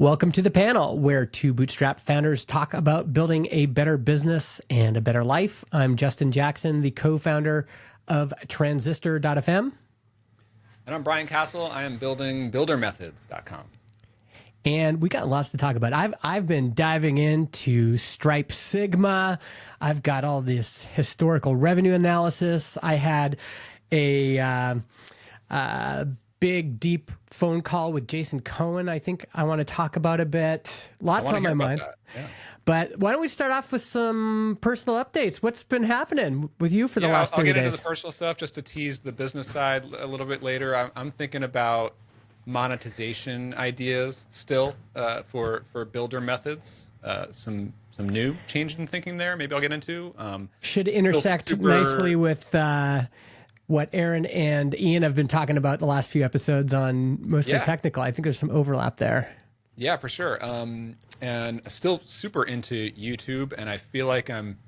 Welcome to the panel, where two bootstrap founders talk about building a better business and a better life. I'm Justin Jackson, the co-founder of Transistor.fm. And I'm Brian Castle. I am building BuilderMethods.com. And we got lots to talk about. I've been diving into Stripe Sigma. I've got all this historical revenue analysis. I had a big, deep phone call with Jason Cohen. I think I want to talk about a bit. Lots on my mind. Yeah. But why don't we start off with some personal updates? What's been happening with you for the last 30 days? I'll get into the personal stuff just to tease the business side a little bit later. I'm thinking about monetization ideas still for Builder Methods. Some new change in thinking there. Maybe I'll get into. Should intersect nicely with what Aaron and Ian have been talking about the last few episodes on mostly technical. I think there's some overlap there. Yeah, for sure. And still super into YouTube, and I feel like I'm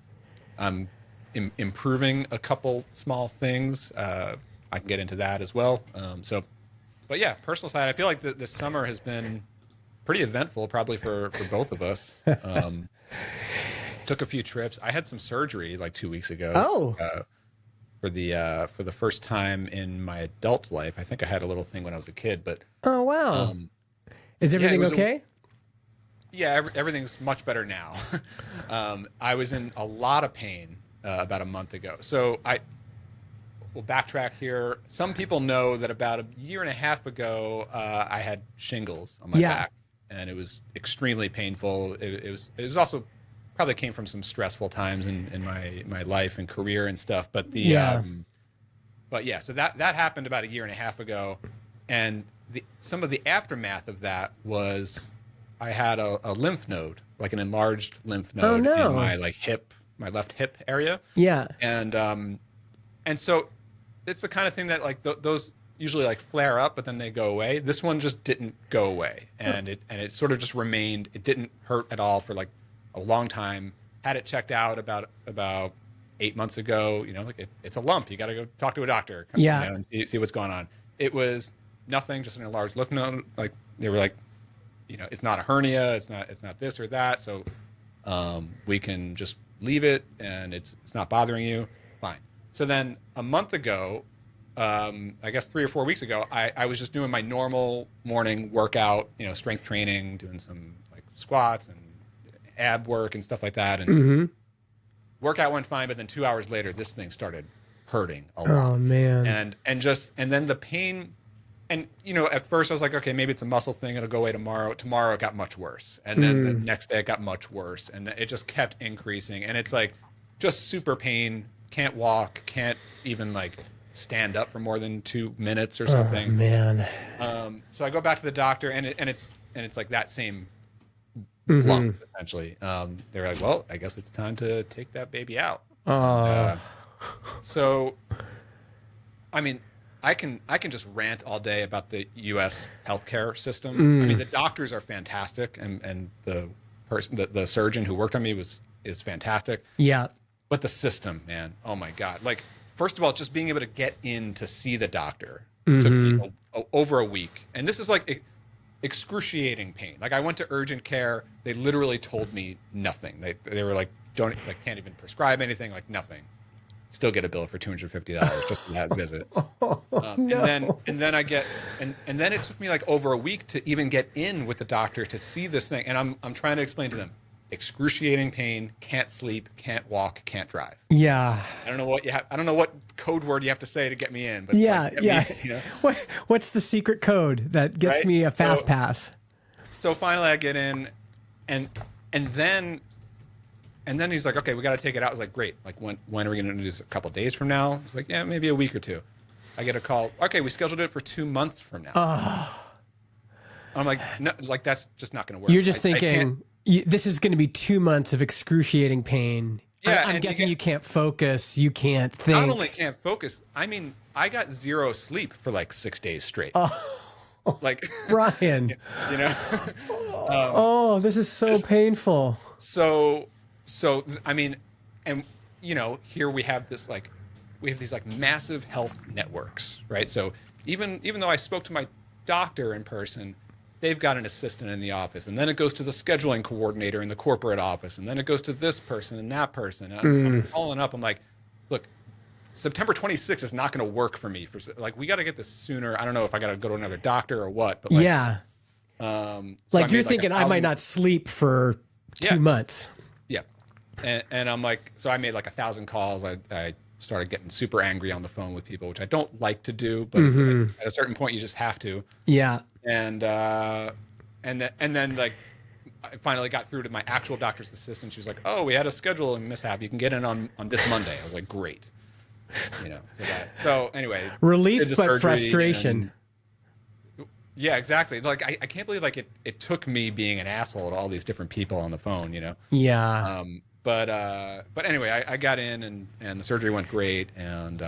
improving a couple small things. I can get into that as well. But yeah, personal side, I feel like this summer has been pretty eventful, probably for both of us. Took a few trips. I had some surgery like 2 weeks ago. For the first time in my adult life. I think I had a little thing when I was a kid, but oh wow, is everything okay? Everything's much better now. I was in a lot of pain about a month ago, so we'll backtrack here. Some people know that about a year and a half ago, I had shingles on my back, and it was extremely painful. It was also probably came from some stressful times in my life and career and stuff. But so that happened about a year and a half ago, and some of the aftermath of that was I had a lymph node, like an enlarged lymph node in my my left hip area. Yeah, and so it's the kind of thing that like those usually like flare up, but then they go away. This one just didn't go away, and it sort of just remained. It didn't hurt at all for like a long time. Had it checked out about 8 months ago. It's a lump. You got to go talk to a doctor. And see what's going on. It was nothing, just an enlarged lymph node. Like they were like, it's not a hernia. It's not this or that. So we can just leave it, and it's not bothering you. Fine. So then a month ago, I guess 3 or 4 weeks ago, I was just doing my normal morning workout. Strength training, doing some like squats and ab work and stuff like that, and workout went fine, but then 2 hours later this thing started hurting a lot. Oh man. And then the pain, and at first I was like, okay, maybe it's a muscle thing, it'll go away tomorrow. Tomorrow it got much worse, and then the next day it got much worse, and it just kept increasing, and it's like just super pain. Can't walk, can't even like stand up for more than 2 minutes or something. Oh man. So I go back to the doctor, and it's like that same lump, essentially. They're like, well, I guess it's time to take that baby out. So, I mean, I can just rant all day about the U.S. healthcare system. I mean, the doctors are fantastic, and the surgeon who worked on me is fantastic. Yeah. But the system, man, oh my God! Like, first of all, just being able to get in to see the doctor took me over a week, and this is like excruciating pain. Like I went to urgent care, they literally told me nothing. They were like, can't even prescribe anything, like nothing. Still get a bill for $250 just for that visit. And then I get and then it took me like over a week to even get in with the doctor to see this thing. And I'm trying to explain to them, excruciating pain, can't sleep, can't walk, can't drive. Yeah. I don't know what code word you have to say to get me in, but what's the secret code that gets me a fast pass? So finally I get in, and then he's like, okay, we got to take it out. I was like, great. Like when are we going to do this? A couple days from now? He's like, yeah, maybe a week or two. I get a call. Okay, we scheduled it for 2 months from now. I'm like, no, like that's just not going to work. You're just thinking this is going to be 2 months of excruciating pain. Yeah, I'm guessing you can't focus. You can't think. Not only can't focus, I mean, I got zero sleep for like 6 days straight. Like Brian, this is so painful. So I mean, and here we have these like massive health networks, right? So even though I spoke to my doctor in person, they've got an assistant in the office, and then it goes to the scheduling coordinator in the corporate office, and then it goes to this person and that person. And I'm following up. I'm like, look, September 26th is not going to work for me. Like, we got to get this sooner. I don't know if I got to go to another doctor or what. But like, yeah. So like you're thinking I might not sleep for 2 months. Yeah. And I'm like, so I made like 1,000 calls. I started getting super angry on the phone with people, which I don't like to do, but it's like, at a certain point you just have to. Yeah. And then like I finally got through to my actual doctor's assistant. She was like, "Oh, we had a scheduling mishap. You can get in on this Monday." I was like, "Great." So anyway, relief but frustration. Yeah, exactly. Like I can't believe like it took me being an asshole to all these different people on the phone, Yeah. But anyway, I got in and the surgery went great, and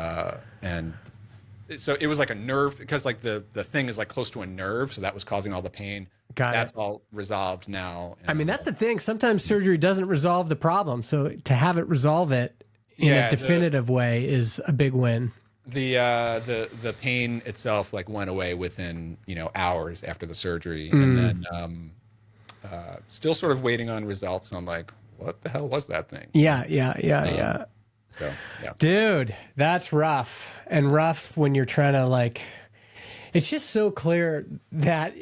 so it was like a nerve, because like the thing is like close to a nerve, so that was causing all the pain. That's all resolved now. I mean, that's the thing. Sometimes surgery doesn't resolve the problem, so to have it resolve it in a definitive way is a big win. The pain itself like went away within hours after the surgery, and then still sort of waiting on results. And I'm like, what the hell was that thing? Yeah. So yeah, dude, that's rough. And rough when you're trying to like. It's just so clear that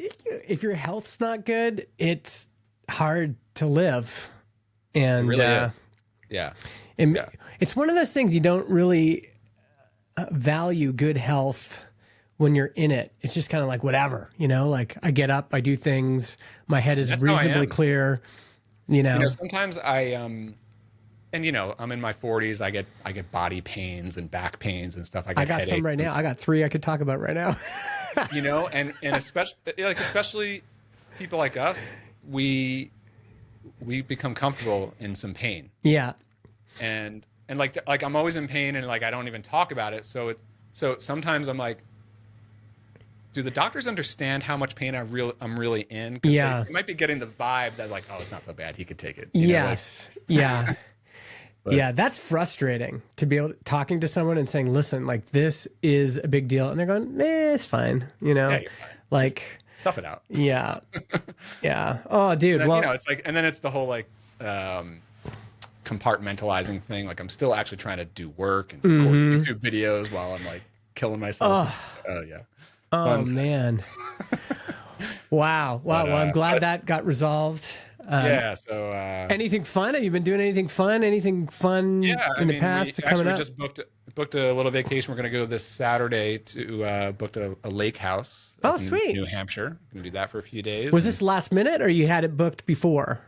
if your health's not good, it's hard to live. And it really is. Yeah. It's one of those things you don't really value good health when you're in it. It's just kind of like whatever, like I get up, I do things, my head is reasonably clear, sometimes I'm in my 40s. I get body pains and back pains and stuff. I got some right now. I got 3 I could talk about right now. and especially people like us, we become comfortable in some pain. Yeah. And like I'm always in pain, and like I don't even talk about it. So sometimes I'm like, do the doctors understand how much pain I'm really in? Yeah. They might be getting the vibe that like, oh, it's not so bad, he could take it. Yes. Yeah. Yeah, that's frustrating to be able to talking to someone and saying, listen, like this is a big deal. And they're going, it's fine. Yeah, you're fine. Like tough it out. Yeah. Yeah. Oh, dude. Then, well, it's like, and then it's the whole like compartmentalizing thing. Like I'm still actually trying to do work and record YouTube videos while I'm like killing myself. Yeah. Oh man. Wow. Well, I'm glad that got resolved. So anything fun? Have you been doing anything fun? Anything fun in the past? We just booked a little vacation. We're going to go this Saturday to booked a lake house. Oh, sweet. New Hampshire. Going to do that for a few days. Was this last minute, or you had it booked before?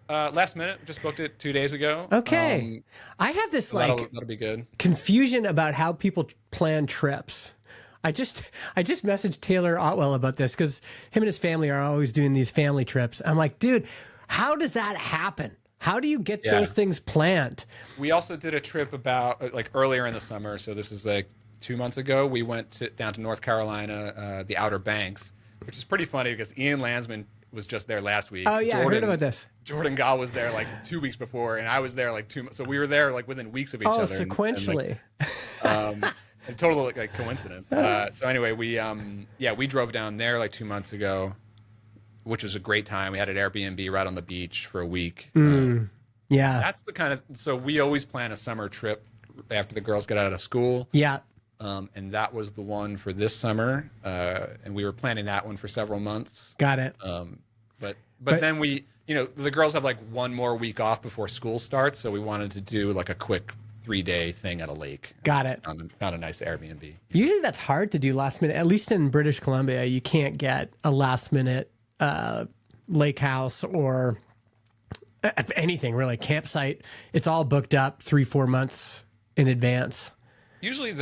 Last minute. Just booked it 2 days ago. Okay. I have this that'll be good. Confusion about how people plan trips. I just messaged Taylor Otwell about this because him and his family are always doing these family trips. I'm like, dude, how does that happen? How do you get those things planned? We also did a trip about like earlier in the summer. So this is like 2 months ago. We went down to North Carolina, the Outer Banks, which is pretty funny because Ian Landsman was just there last week. Oh yeah, I heard about this. Jordan Gall was there like 2 weeks before, and I was there like 2 months. So we were there like within weeks of each other. Oh, sequentially. A total like coincidence. So anyway, we drove down there like 2 months ago, which was a great time. We had an Airbnb right on the beach for a week. Yeah, that's the kind of. So we always plan a summer trip after the girls get out of school. Yeah, and that was the one for this summer, and we were planning that one for several months. Got it. But then we, the girls have like one more week off before school starts, so we wanted to do like a quick 3-day thing at a lake. Got it. Found a nice Airbnb. Usually that's hard to do last minute. At least in British Columbia, you can't get a last minute lake house or anything really, campsite. It's all booked up 3-4 months in advance. Usually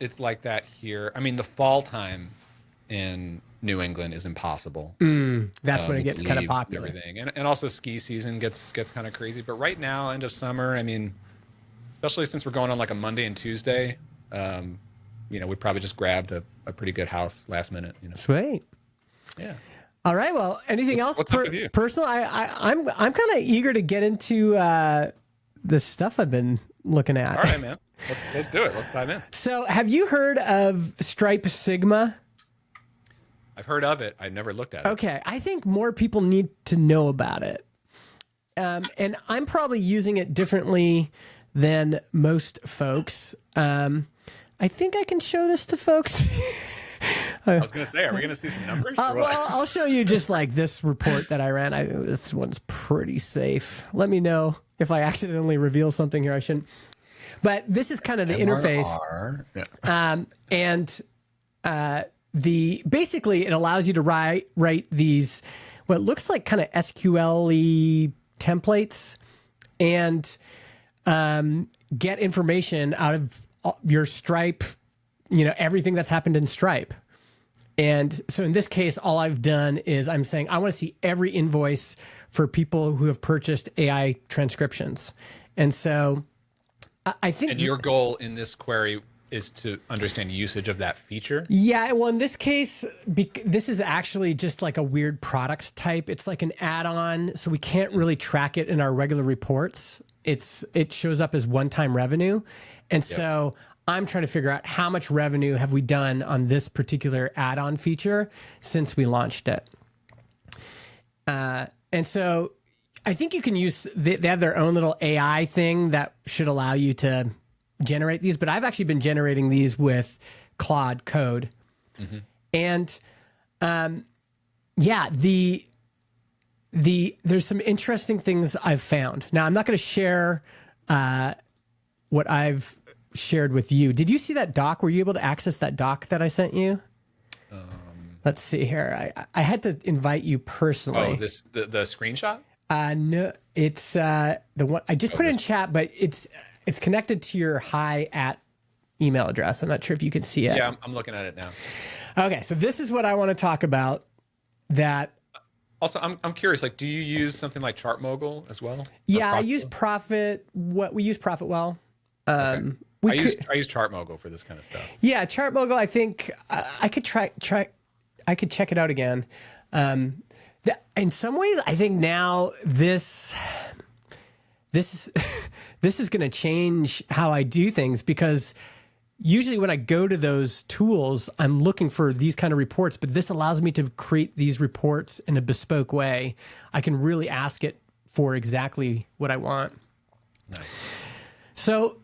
it's like that here. I mean, the fall time in New England is impossible. That's when it gets kind of popular. And everything. And also ski season gets kind of crazy. But right now, end of summer, I mean, especially since we're going on like a Monday and Tuesday, we probably just grabbed a pretty good house last minute. Sweet. Yeah. All right. Well, anything else what's up with you? Personal? I'm kind of eager to get into the stuff I've been looking at. All right, man. Let's do it. Let's dive in. So, have you heard of Stripe Sigma? I've heard of it. I've never looked at it. Okay, I think more people need to know about it. And I'm probably using it differently than most folks. I think I can show this to folks. I was going to say, are we going to see some numbers? Well, I'll show you just like this report that I ran. This one's pretty safe. Let me know if I accidentally reveal something here I shouldn't. But this is kind of the interface. Yeah. Basically it allows you to write these what looks like kind of SQL-y templates and get information out of your Stripe, everything that's happened in Stripe. And so in this case, all I've done is I'm saying I want to see every invoice for people who have purchased AI transcriptions. And so I think... And your goal in this query is to understand usage of that feature? Yeah, well, in this case, this is actually just like a weird product type. It's like an add-on, so we can't really track it in our regular reports. It shows up as one-time revenue. And so I'm trying to figure out how much revenue have we done on this particular add-on feature since we launched it. And so I think you can use, they have their own little AI thing that should allow you to generate these, but I've actually been generating these with Claude Code. Mm-hmm. And there's some interesting things I've found. Now, I'm not going to share what I've shared with you. Did you see that doc? Were you able to access that doc that I sent you? Let's see here. I had to invite you personally. Oh, the screenshot? No, it's the one I just put it in chat, but it's connected to your hi@ email address. I'm not sure if you can see it. Yeah, I'm looking at it now. Okay, so this is what I want to talk about. That also, I'm curious. Like, do you use something like ChartMogul as well? Yeah, I use Profit. We use Profitwell. Okay. I use ChartMogul for this kind of stuff. Yeah, ChartMogul. I think I could try. I could check it out again. In some ways, I think now this is going to change how I do things, because usually when I go to those tools, I'm looking for these kind of reports, but this allows me to create these reports in a bespoke way. I can really ask it for exactly what I want. Nice. So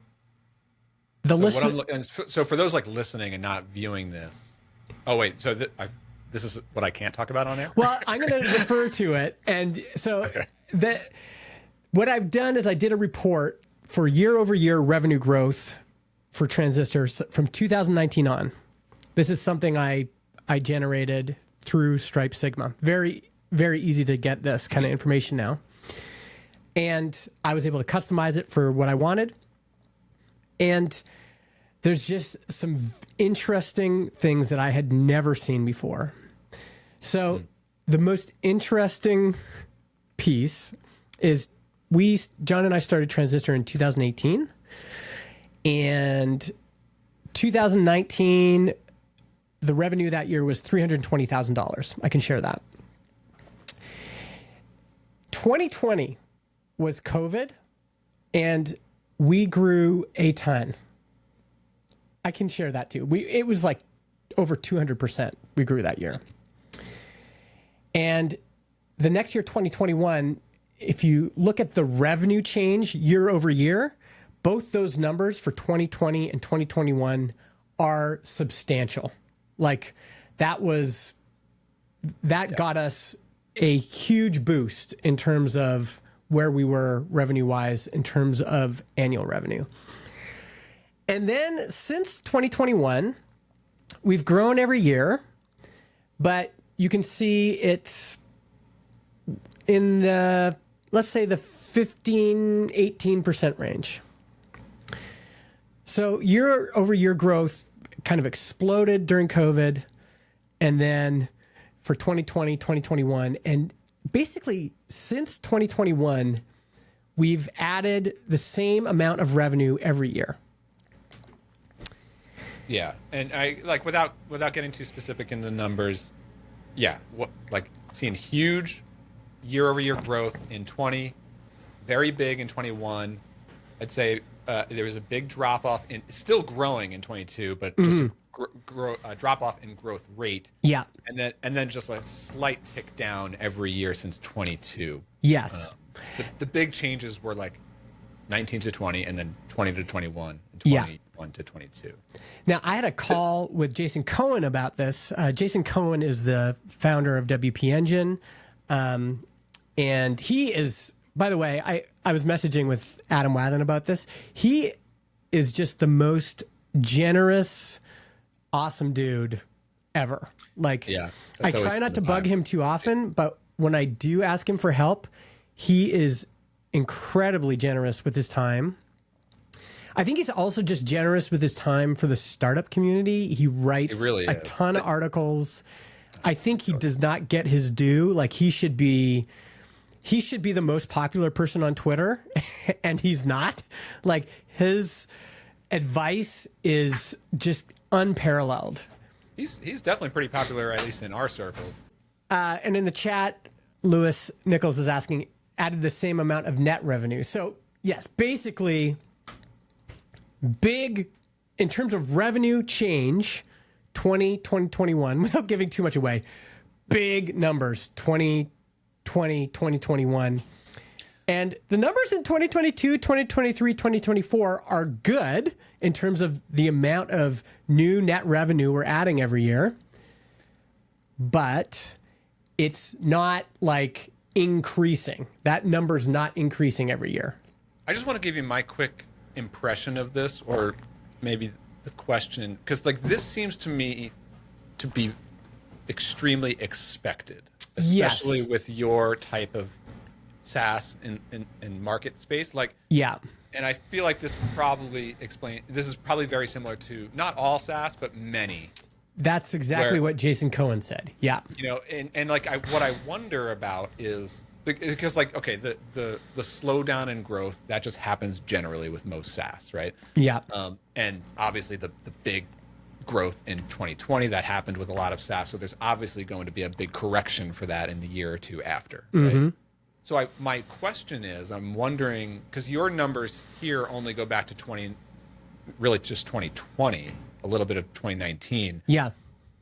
so for those like listening and not viewing this. Oh wait, so this is what I can't talk about on air? Well, I'm going to refer to it. And so what I've done is I did a report for year-over-year revenue growth for Transistor from 2019 on. This is something I generated through Stripe Sigma. Very, very easy to get this kind of information now. And I was able to customize it for what I wanted. And there's just some interesting things that I had never seen before. So the most interesting piece is John and I started Transistor in 2018. And 2019, the revenue that year was $320,000. I can share that. 2020 was COVID, and we grew a ton. I can share that too. It was like over 200% we grew that year. And the next year, 2021, if you look at the revenue change year over year, both those numbers for 2020 and 2021 are substantial. Like that got us a huge boost in terms of where we were revenue-wise in terms of annual revenue. And then since 2021, we've grown every year, but you can see it's in the, let's say the 15, 18% range. So year over year growth kind of exploded during COVID, and then for 2020, 2021, and basically since 2021, we've added the same amount of revenue every year. Yeah, and I like without getting too specific in the numbers. Yeah, seeing huge year-over-year growth in 20, very big in 21, I'd say there was a big drop off in, still growing in 22, but just a drop off in growth rate. Yeah. And then just a slight tick down every year since 22. Yes. The big changes were like 19 to 20, and then 20 to 21, and 21 to 22. Now, I had a call with Jason Cohen about this. Jason Cohen is the founder of WP Engine. And he is, by the way, I was messaging with Adam Wathan about this. He is just the most generous, awesome dude ever. Like, Yeah, I that's always try not to been the bug vibe. him too often, but when I do ask him for help, he is incredibly generous with his time. I think he's also just generous with his time for the startup community. He writes really a is. ton of articles. I think he does not get his due. Like, he should be the most popular person on Twitter, and he's not. Like, his advice is just unparalleled. He's definitely pretty popular, at least in our circles. And in the chat, Lewis Nichols is asking, added the same amount of net revenue. So yes, basically, big in terms of revenue change, 2021, without giving too much away, big numbers, 2020, 2021. And the numbers in 2022, 2023, 2024 are good in terms of the amount of new net revenue we're adding every year. But it's not like increasing. That number's not increasing every year. I just want to give you my quick impression of this, or maybe the question, because like this seems to me to be extremely expected, especially Yes. with your type of SaaS in market space. Like, Yeah. and I feel like this is probably very similar to not all SaaS, but many. That's exactly what Jason Cohen said. Yeah. You know, and like what I wonder about is because like, okay, the slowdown in growth, that just happens generally with most SaaS, right? Yeah. And obviously the big growth in 2020 that happened with a lot of SaaS. So there's obviously going to be a big correction for that in the year or two after. Right? So my question is, I'm wondering, because your numbers here only go back to really just 2020, a little bit of 2019. Yeah.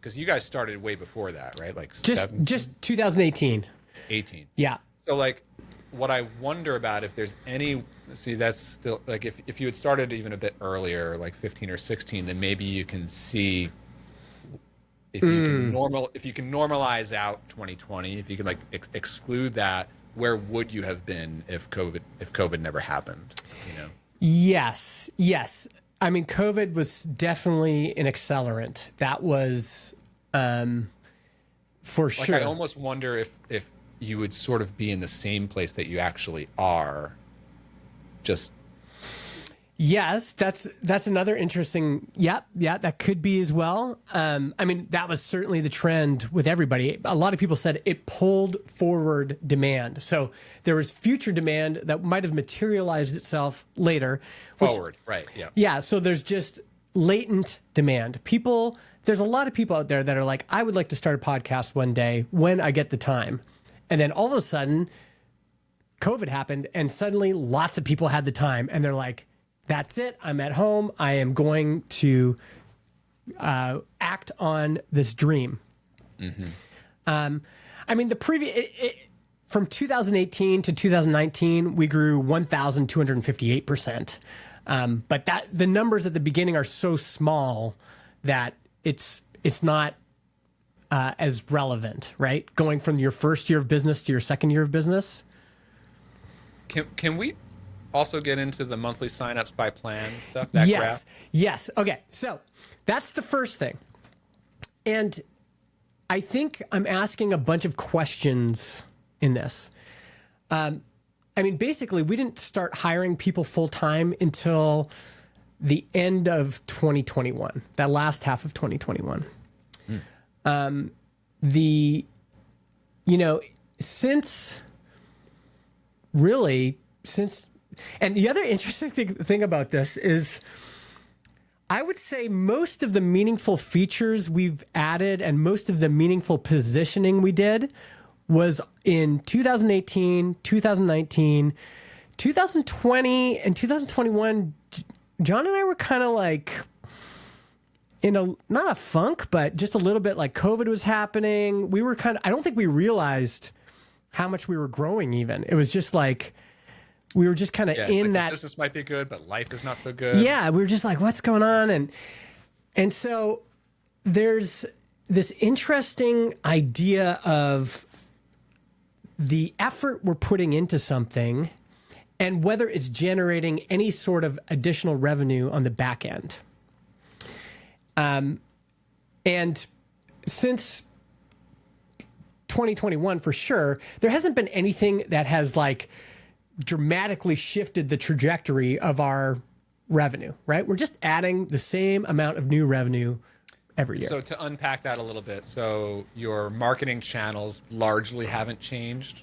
Because you guys started way before that, right? Like Just 2018. 18. Yeah. So like, what I wonder about if there's any, see, that's still like if you had started even a bit earlier, like 15 or 16, then maybe you can see if you can normalize out 2020, if you can like exclude that, where would you have been if COVID never happened? You know? Yes. Yes. I mean, COVID was definitely an accelerant. That was for Like, sure. I almost wonder if you would sort of be in the same place that you actually are, just Yes, that's another interesting. Yeah, that could be as well. I mean, that was certainly the trend with everybody. A lot of people said it pulled forward demand. So there was future demand that might have materialized itself later. forward, right? Yeah. Yeah, so there's just latent demand. There's a lot of people out there that are like, I would like to start a podcast one day when I get the time. And then all of a sudden, COVID happened, and suddenly lots of people had the time, and they're like, that's it. I'm at home. I am going to act on this dream. I mean, from 2018 to 2019, we grew 1,258%. But the numbers at the beginning are so small that it's not as relevant, right? Going from your first year of business to your second year of business. Can we also get into the monthly signups by plan stuff? That graph? Yes. Okay. So that's the first thing. And I think I'm asking a bunch of questions in this. I mean, basically, we didn't start hiring people full time until the end of 2021, that last half of 2021. And the other interesting thing about this is I would say most of the meaningful features we've added and most of the meaningful positioning we did was in 2018, 2019, 2020 and 2021, John and I were kind of like in a, not a funk, but just a little bit like COVID was happening. We were kind of, I don't think we realized how much we were growing even. It was just like, we were just kind of in like that. Business might be good, but life is not so good. Yeah. We were just like, what's going on? And so there's this interesting idea of the effort we're putting into something and whether it's generating any sort of additional revenue on the back end. And since 2021, for sure, there hasn't been anything that has like dramatically shifted the trajectory of our revenue, right? We're just adding the same amount of new revenue every year. So to unpack that a little bit, so your marketing channels largely haven't changed,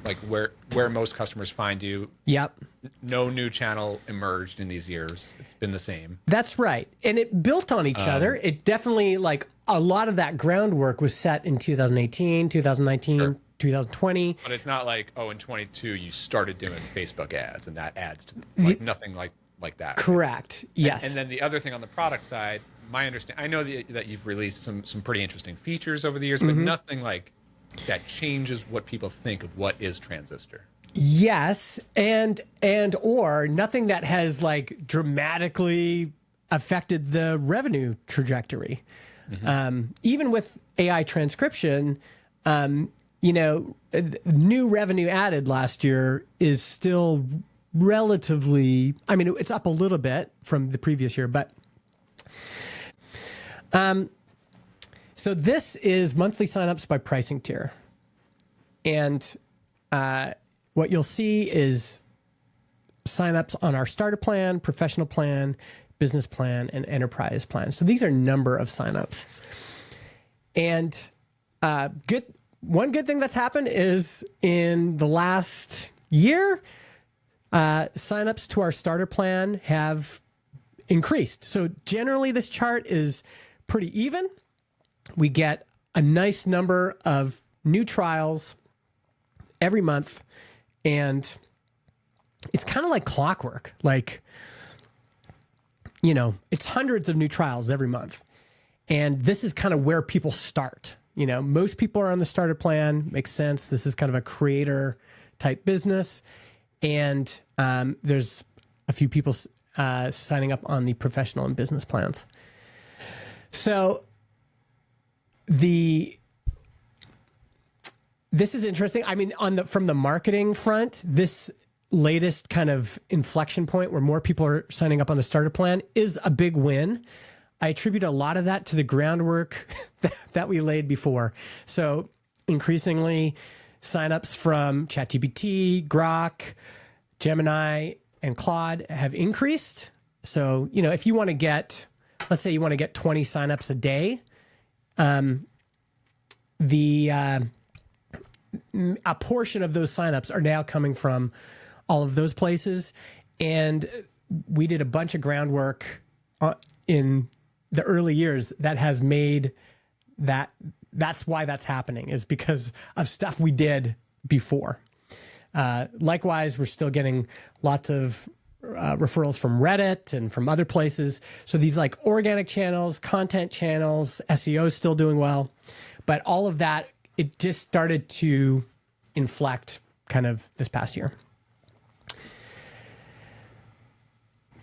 like where most customers find you. Yep. No new channel emerged in these years. It's been the same. That's right. And it built on each other. It definitely, like, a lot of that groundwork was set in 2018, 2019, sure. 2020. But it's not like, in 22 you started doing Facebook ads and that adds to like nothing like that. Correct. Right? Yes. And then the other thing on the product side, my understanding, I know that you've released some pretty interesting features over the years, but nothing like that changes what people think of what is Transistor. Yes, and or nothing that has like dramatically affected the revenue trajectory. Even with AI transcription, new revenue added last year is still relatively, I mean, it's up a little bit from the previous year, but so this is monthly signups by pricing tier. And what you'll see is signups on our starter plan, professional plan, business plan, and enterprise plan. So these are number of signups. And one good thing that's happened is in the last year, signups to our starter plan have increased. So generally this chart is pretty even. We get a nice number of new trials every month, and it's kind of like clockwork. Like, it's hundreds of new trials every month. And this is kind of where people start. Most people are on the starter plan. Makes sense. This is kind of a creator type business. And there's a few people signing up on the professional and business plans. So this is interesting. I mean, from the marketing front, this latest kind of inflection point where more people are signing up on the starter plan is a big win. I attribute a lot of that to the groundwork that we laid before. So increasingly, signups from ChatGPT, Grok, Gemini, and Claude have increased. So, if you want to get, let's say you want to get 20 signups a day, a portion of those signups are now coming from all of those places. And we did a bunch of groundwork in the early years that has made that's why that's happening, is because of stuff we did before. Likewise, we're still getting lots of referrals from Reddit and from other places. So these like organic channels, content channels, SEO is still doing well. But all of that, it just started to inflect kind of this past year.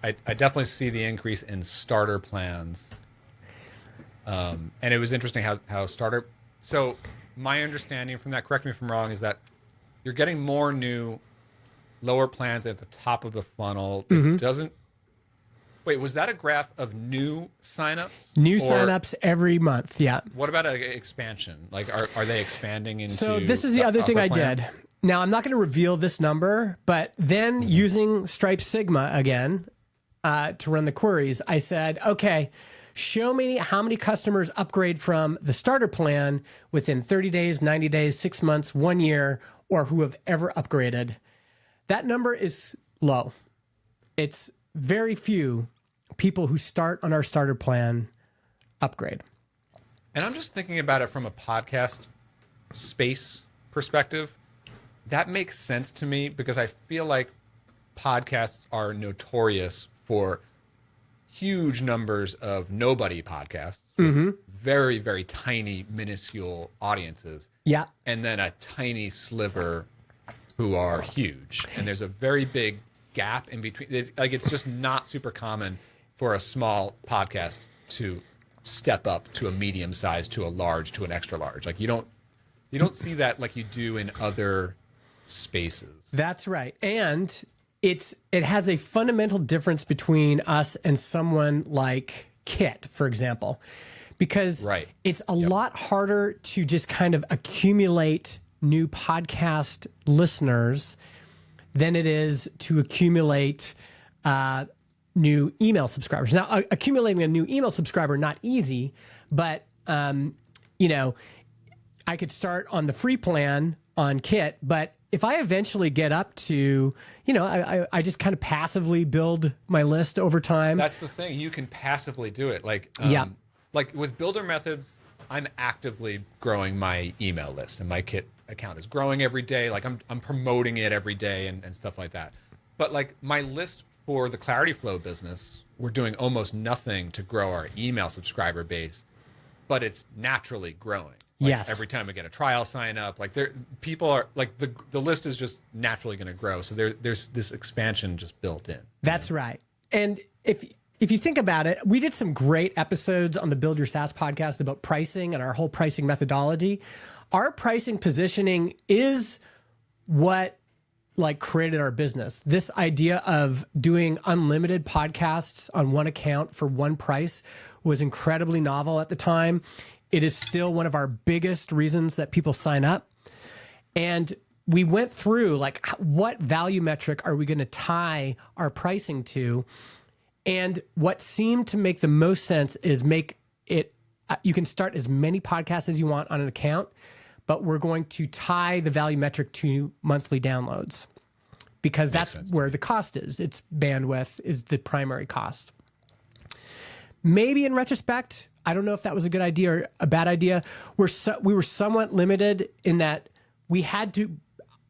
I definitely see the increase in starter plans. And it was interesting how starter... So my understanding from that, correct me if I'm wrong, is that you're getting more new lower plans at the top of the funnel. It doesn't... Wait, was that a graph of new signups? New signups every month, yeah. What about expansion? Like, are they expanding into... So this is the other thing I did. Now, I'm not going to reveal this number, but then using Stripe Sigma again to run the queries, I said, okay, show me how many customers upgrade from the starter plan within 30 days, 90 days, 6 months, 1 year, or who have ever upgraded. That number is low. It's very few people who start on our starter plan upgrade. And I'm just thinking about it from a podcast space perspective. That makes sense to me because I feel like podcasts are notorious for huge numbers of nobody podcasts with very, very tiny, minuscule audiences. Yeah. And then a tiny sliver who are huge. And there's a very big gap in between. It's just not super common for a small podcast to step up to a medium size, to a large, to an extra large. Like you don't see that like you do in other spaces. That's right. And it has a fundamental difference between us and someone like Kit, for example, because it's a lot harder to just kind of accumulate new podcast listeners than it is to accumulate new email subscribers. Now, accumulating a new email subscriber, not easy, but, you know, I could start on the free plan on Kit, but if I eventually get up to, you know, I just kind of passively build my list over time. That's the thing. You can passively do it. Like with BuilderMethods, I'm actively growing my email list, and my Kit account is growing every day. Like I'm promoting it every day and stuff like that. But like my list for the Clarity Flow business, we're doing almost nothing to grow our email subscriber base, but it's naturally growing. Like yes. Every time we get a trial sign up, like people are like the list is just naturally going to grow. So there's this expansion just built in. That's right. And if you think about it, we did some great episodes on the Build Your SaaS podcast about pricing and our whole pricing methodology. Our pricing positioning is what like created our business. This idea of doing unlimited podcasts on one account for one price was incredibly novel at the time. It is still one of our biggest reasons that people sign up. And we went through like what value metric are we going to tie our pricing to? And what seemed to make the most sense is make it, you can start as many podcasts as you want on an account, but we're going to tie the value metric to monthly downloads because that's where the cost is. It's bandwidth is the primary cost. Maybe in retrospect, I don't know if that was a good idea or a bad idea. We were somewhat limited in that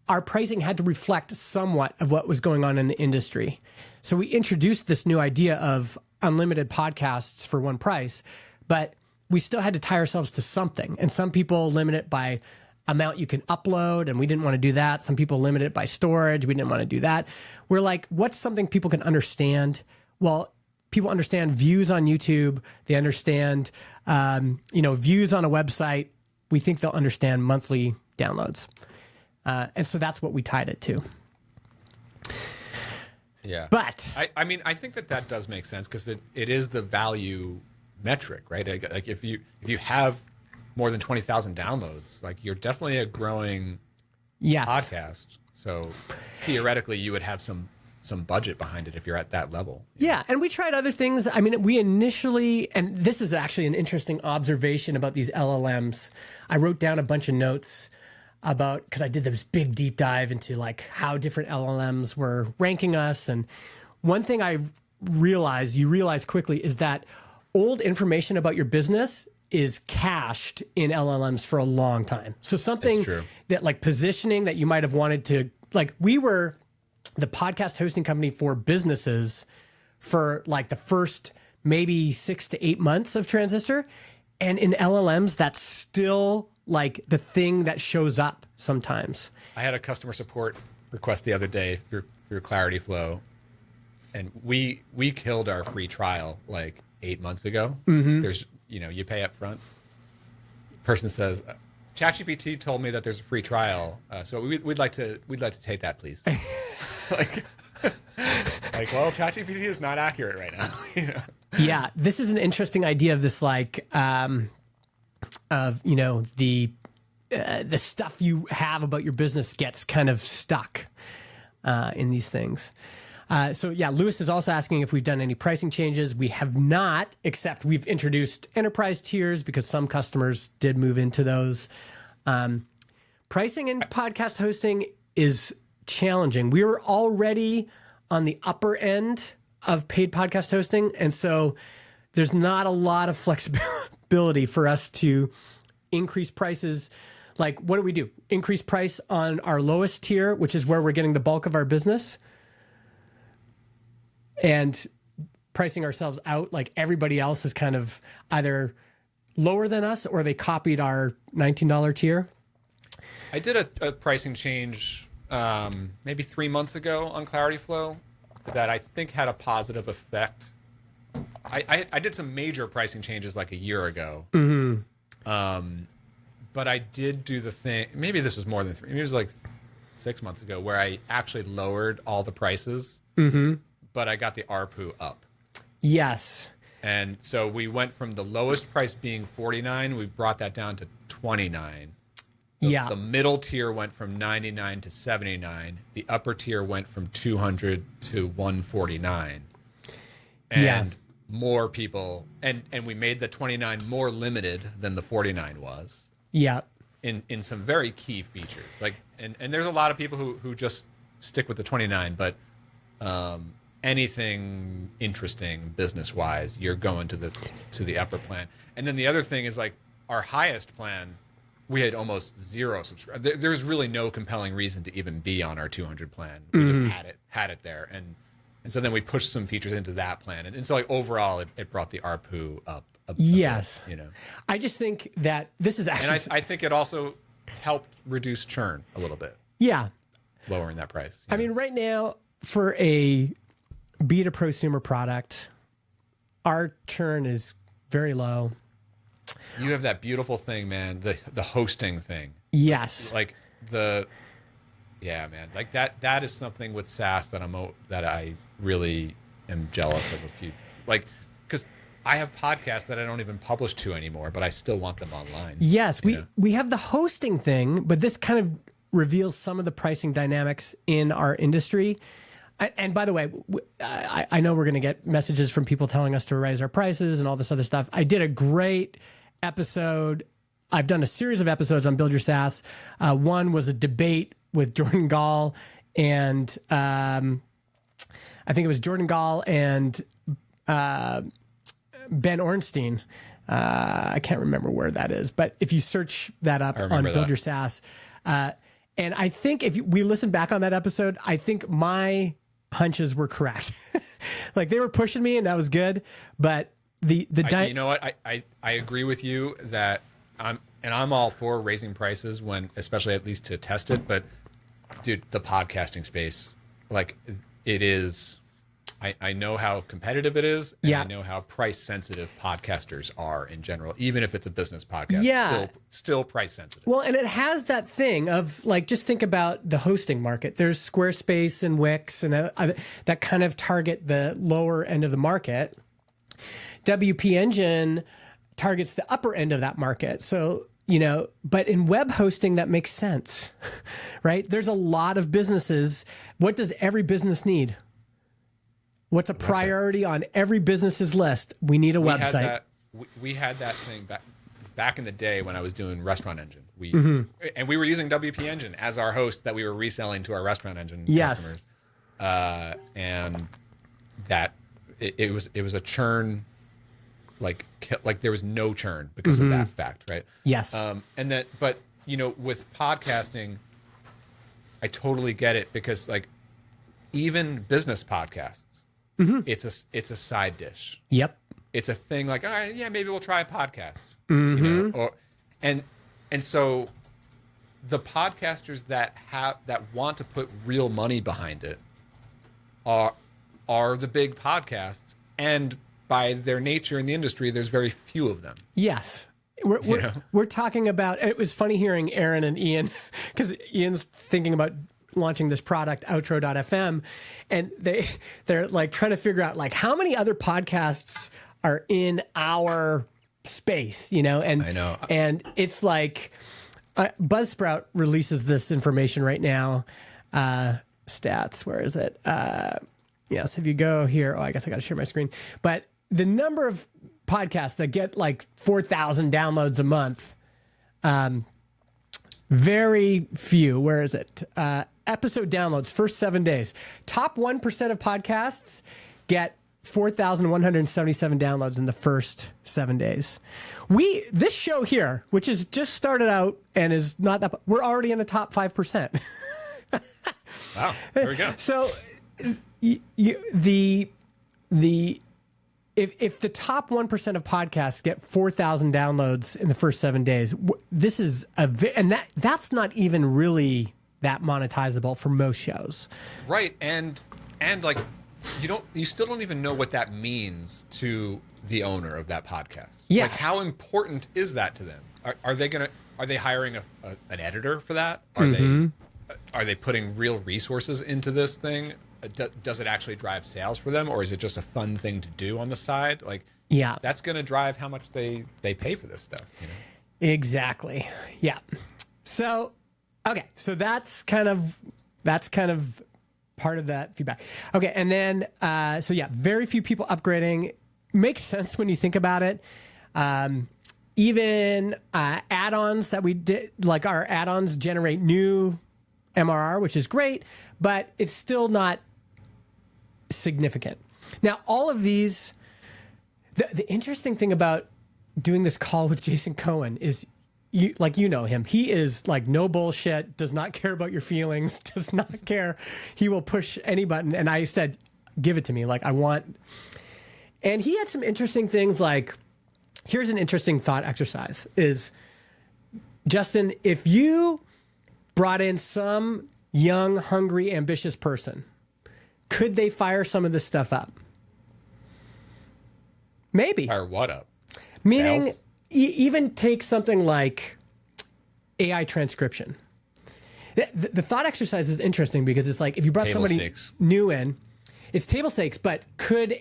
our pricing had to reflect somewhat of what was going on in the industry. So we introduced this new idea of unlimited podcasts for one price, but we still had to tie ourselves to something. And some people limit it by amount you can upload, and we didn't want to do that. Some people limit it by storage. We didn't want to do that. We're like, what's something people can understand? Well, people understand views on YouTube. They understand, views on a website. We think they'll understand monthly downloads. And so that's what we tied it to. Yeah. But I mean, I think that does make sense because it is the value metric, right? Like if you have more than 20,000 downloads, like you're definitely a growing podcast. So theoretically, you would have some budget behind it if you're at that level. Yeah, and we tried other things. I mean, we initially, and this is actually an interesting observation about these LLMs. I wrote down a bunch of notes about, because I did this big deep dive into like how different LLMs were ranking us. And one thing you realize quickly is that old information about your business is cached in LLMs for a long time. So something that like positioning that you might have wanted to, like we were the podcast hosting company for businesses for like the first maybe 6 to 8 months of Transistor. And in LLMs, that's still like the thing that shows up sometimes. I had a customer support request the other day through Clarity Flow, and we killed our free trial like 8 months ago. Mm-hmm. There's, you pay up front. Person says, ChatGPT told me that there's a free trial, so we'd like to take that, please. Well, ChatGPT is not accurate right now. Yeah, this is an interesting idea of this, like, the stuff you have about your business gets kind of stuck in these things. Lewis is also asking if we've done any pricing changes. We have not, except we've introduced enterprise tiers because some customers did move into those. Pricing in podcast hosting is challenging. We were already on the upper end of paid podcast hosting, and so there's not a lot of flexibility for us to increase prices. Like, what do? Increase price on our lowest tier, which is where we're getting the bulk of our business? and pricing ourselves out. Like everybody else is kind of either lower than us or they copied our $19 tier. I did a pricing change maybe 3 months ago on Clarity Flow that I think had a positive effect. I did some major pricing changes like a year ago. But I did do the thing, maybe this was more than three, maybe it was like 6 months ago, where I actually lowered all the prices, but I got the ARPU up. Yes. And so we went from the lowest price being $49, we brought that down to $29. The middle tier went from $99 to $79. The upper tier went from $200 to $149. And more people, and we made the $29 more limited than the $49 was. Yeah. In some very key features. Like, and there's a lot of people who just stick with the $29, but anything interesting business wise, you're going to the upper plan. And then the other thing is, like, our highest plan, we had almost zero subscribers. There's really no compelling reason to even be on our 200 plan. We just had it there, and so then we pushed some features into that plan, and so like overall, it brought the ARPU up. Yes, bit, you know. I just think that this is actually, and I think it also helped reduce churn a little bit. Yeah, lowering that price. I mean, right now for a beta prosumer product, our churn is very low. You have that beautiful thing, man, the hosting thing. Yes. Like yeah, man. Like that is something with SaaS that I really am jealous of a few. Like, because I have podcasts that I don't even publish to anymore, but I still want them online. Yes, we have the hosting thing, but this kind of reveals some of the pricing dynamics in our industry. And by the way, I know we're going to get messages from people telling us to raise our prices and all this other stuff. I did a great episode. I've done a series of episodes on Build Your SaaS. One was a debate with Jordan Gall and I think it was Jordan Gall and Ben Ornstein. I can't remember where that is, but if you search that up on Build Your SaaS, and I think if we listen back on that episode, I think my hunches were correct. Like they were pushing me, and that was good. But you know what? I agree with you that I'm all for raising prices when, especially at least to test it. But dude, the podcasting space, like it is. I know how competitive it is, and I know how price sensitive podcasters are in general, even if it's a business podcast. Yeah. Still price sensitive. Well, and it has that thing of like, just think about the hosting market. There's Squarespace and Wix and that kind of target the lower end of the market. WP Engine targets the upper end of that market. So, but in web hosting, that makes sense, right? There's a lot of businesses. What does every business need? What's a priority on every business's list? We need a website. We had that thing back in the day when I was doing Restaurant Engine. And we were using WP Engine as our host that we were reselling to our Restaurant Engine customers. And that it was a churn, like there was no churn because of that fact, right? Yes. But with podcasting, I totally get it, because like even business podcasts. It's a side dish. Yep. It's a thing like, all right, yeah, maybe we'll try a podcast. And so the podcasters that want to put real money behind it are the big podcasts, and by their nature in the industry, there's very few of them. Yes. We're talking about, it was funny hearing Aaron and Ian, because Ian's thinking about launching this product, Outro.fm, and they're like trying to figure out like how many other podcasts are in our space, and I know, and it's like Buzzsprout releases this information right now. Stats, where is it? Yes, if you go here, I guess I got to share my screen, but the number of podcasts that get like 4,000 downloads a month, very few. Where is it? Episode downloads, first 7 days. Top 1% of podcasts get 4,177 downloads in the first 7 days. This show here, which is just started out and is not that, we're already in the top 5%. Wow, there we go. So the if the top 1% of podcasts get 4,000 downloads in the first 7 days, this is and that's not even really that monetizable for most shows. Right. And like, you still don't even know what that means to the owner of that podcast. Yeah. Like, how important is that to them? Are they hiring an editor for that? Are they putting real resources into this thing? Does it actually drive sales for them, or is it just a fun thing to do on the side? Like, yeah, that's going to drive how much they pay for this stuff. You know? Exactly. Yeah. So, okay. So that's kind of part of that feedback. Okay. And then, so yeah, very few people upgrading. Makes sense when you think about it. Even add-ons that we did, like our add-ons generate new MRR, which is great, but it's still not significant. Now, all of these, the interesting thing about doing this call with Jason Cohen is, you know him. He is like no bullshit, does not care about your feelings, does not care. He will push any button. And I said, give it to me. Like, I want. And he had some interesting things like, here's an interesting thought exercise is, Justin, if you brought in some young, hungry, ambitious person, could they fire some of this stuff up? Maybe. Fire what up? Meaning, even take something like AI transcription. The thought exercise is interesting because it's like, if you brought Table somebody stakes. new in, it's table stakes, but could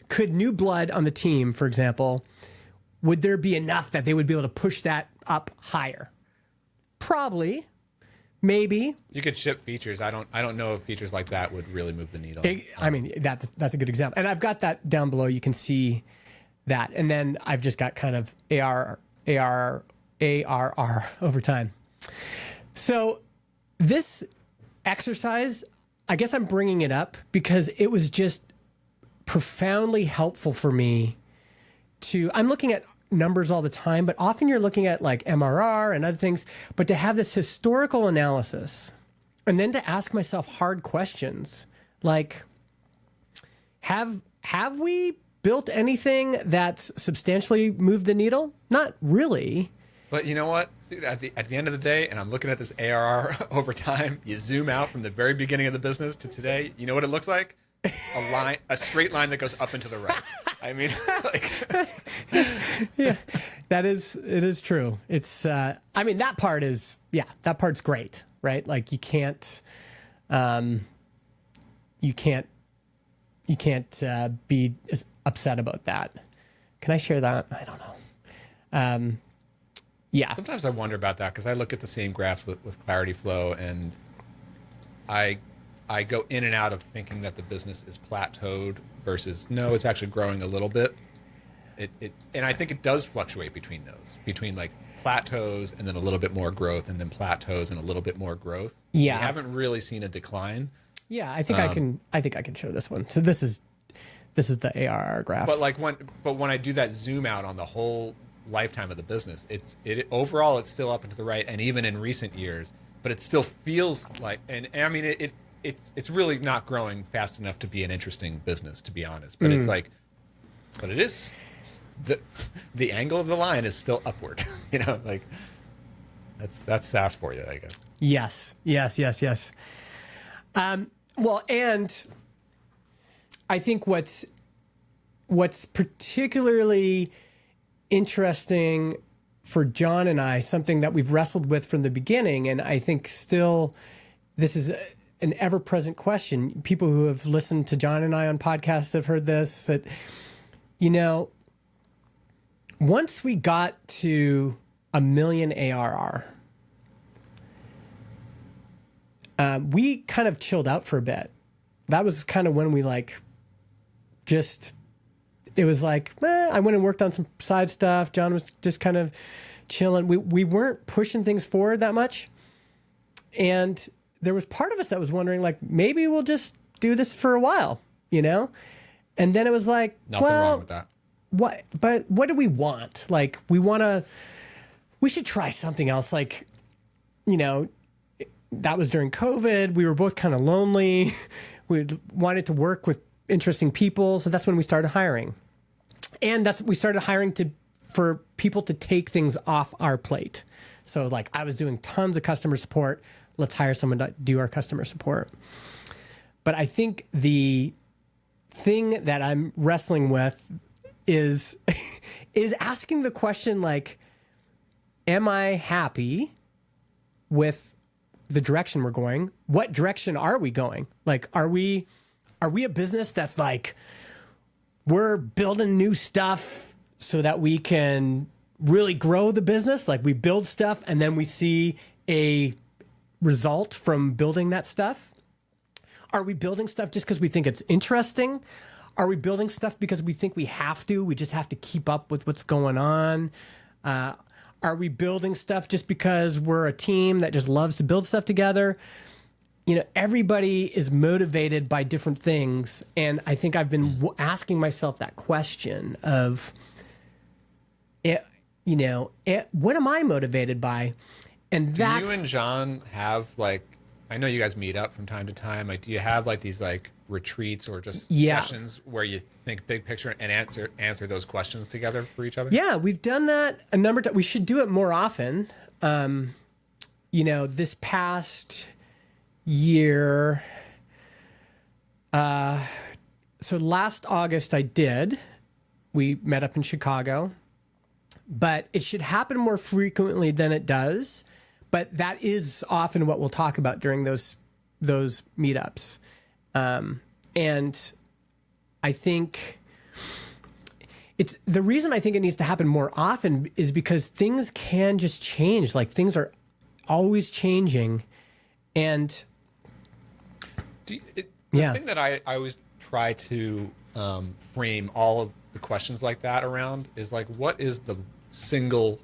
could new blood on the team, for example, would there be enough that they would be able to push that up higher? Probably. Maybe. You could ship features. I don't know if features like that would really move the needle. I mean, that's a good example. And I've got that down below. You can see that. And then I've just got kind of ARR over time. So this exercise, I guess I'm bringing it up because it was just profoundly helpful for me I'm looking at numbers all the time, but often you're looking at like MRR and other things, but to have this historical analysis and then to ask myself hard questions like, have we built anything that's substantially moved the needle? Not really. But you know what? Dude, at the end of the day, and I'm looking at this ARR over time, you zoom out from the very beginning of the business to today, you know what it looks like? A straight line that goes up and to the right. I mean, like, yeah, it is true. It's, I mean, that part's great, right? Like you can't be upset about that. Can I share that? I don't know. Yeah. Sometimes I wonder about that because I look at the same graphs with Clarity Flow, and I go in and out of thinking that the business is plateaued versus no, it's actually growing a little bit. And I think it does fluctuate between like plateaus and then a little bit more growth, and then plateaus and a little bit more growth. Yeah, we haven't really seen a decline. Yeah, I think I can show this one. So this is the ARR graph. But when I do that zoom out on the whole lifetime of the business, overall it's still up and to the right, and even in recent years, but it still feels like, and I mean it's really not growing fast enough to be an interesting business, to be honest. But it's like, but it is, the angle of the line is still upward. You know, like that's SaaS for you, I guess. Yes. Well, and I think what's particularly interesting for John and I, something that we've wrestled with from the beginning, and I think still this is an ever-present question. People who have listened to John and I on podcasts have heard this, that, you know, once we got to 1 million ARR, we kind of chilled out for a bit. That was kind of when we it was like, I went and worked on some side stuff. John was just kind of chilling. We weren't pushing things forward that much. And there was part of us that was wondering, like, maybe we'll just do this for a while, you know? And then it was like, nothing wrong with that. But what do we want? Like, we should try something else. Like, you know, that was during COVID. We were both kind of lonely. We wanted to work with interesting people. So that's when we started hiring. And we started hiring for people to take things off our plate. So like I was doing tons of customer support. Let's hire someone to do our customer support. But I think the thing that I'm wrestling with is asking the question like, am I happy with the direction we're going? What direction are we going? Like, are we a business that's like, we're building new stuff so that we can really grow the business? Like we build stuff and then we see a result from building that stuff? Are we building stuff just because we think it's interesting? Are we building stuff because we think we have to? We just have to keep up with what's going on? Are we building stuff just because we're a team that just loves to build stuff together? You know, everybody is motivated by different things. And I think I've been asking myself that question of, what am I motivated by? And that's... Do you and John have like, I know you guys meet up from time to time. Like, do you have like these like retreats or just sessions where you think big picture and answer those questions together for each other? Yeah, we've done that a number of times. We should do it more often. This past year, so last August we met up in Chicago, but it should happen more frequently than it does. But that is often what we'll talk about during those meetups. And I think it's the reason I think it needs to happen more often is because things can just change. Like things are always changing. And the thing that I always try to frame all of the questions like that around is like, what is the single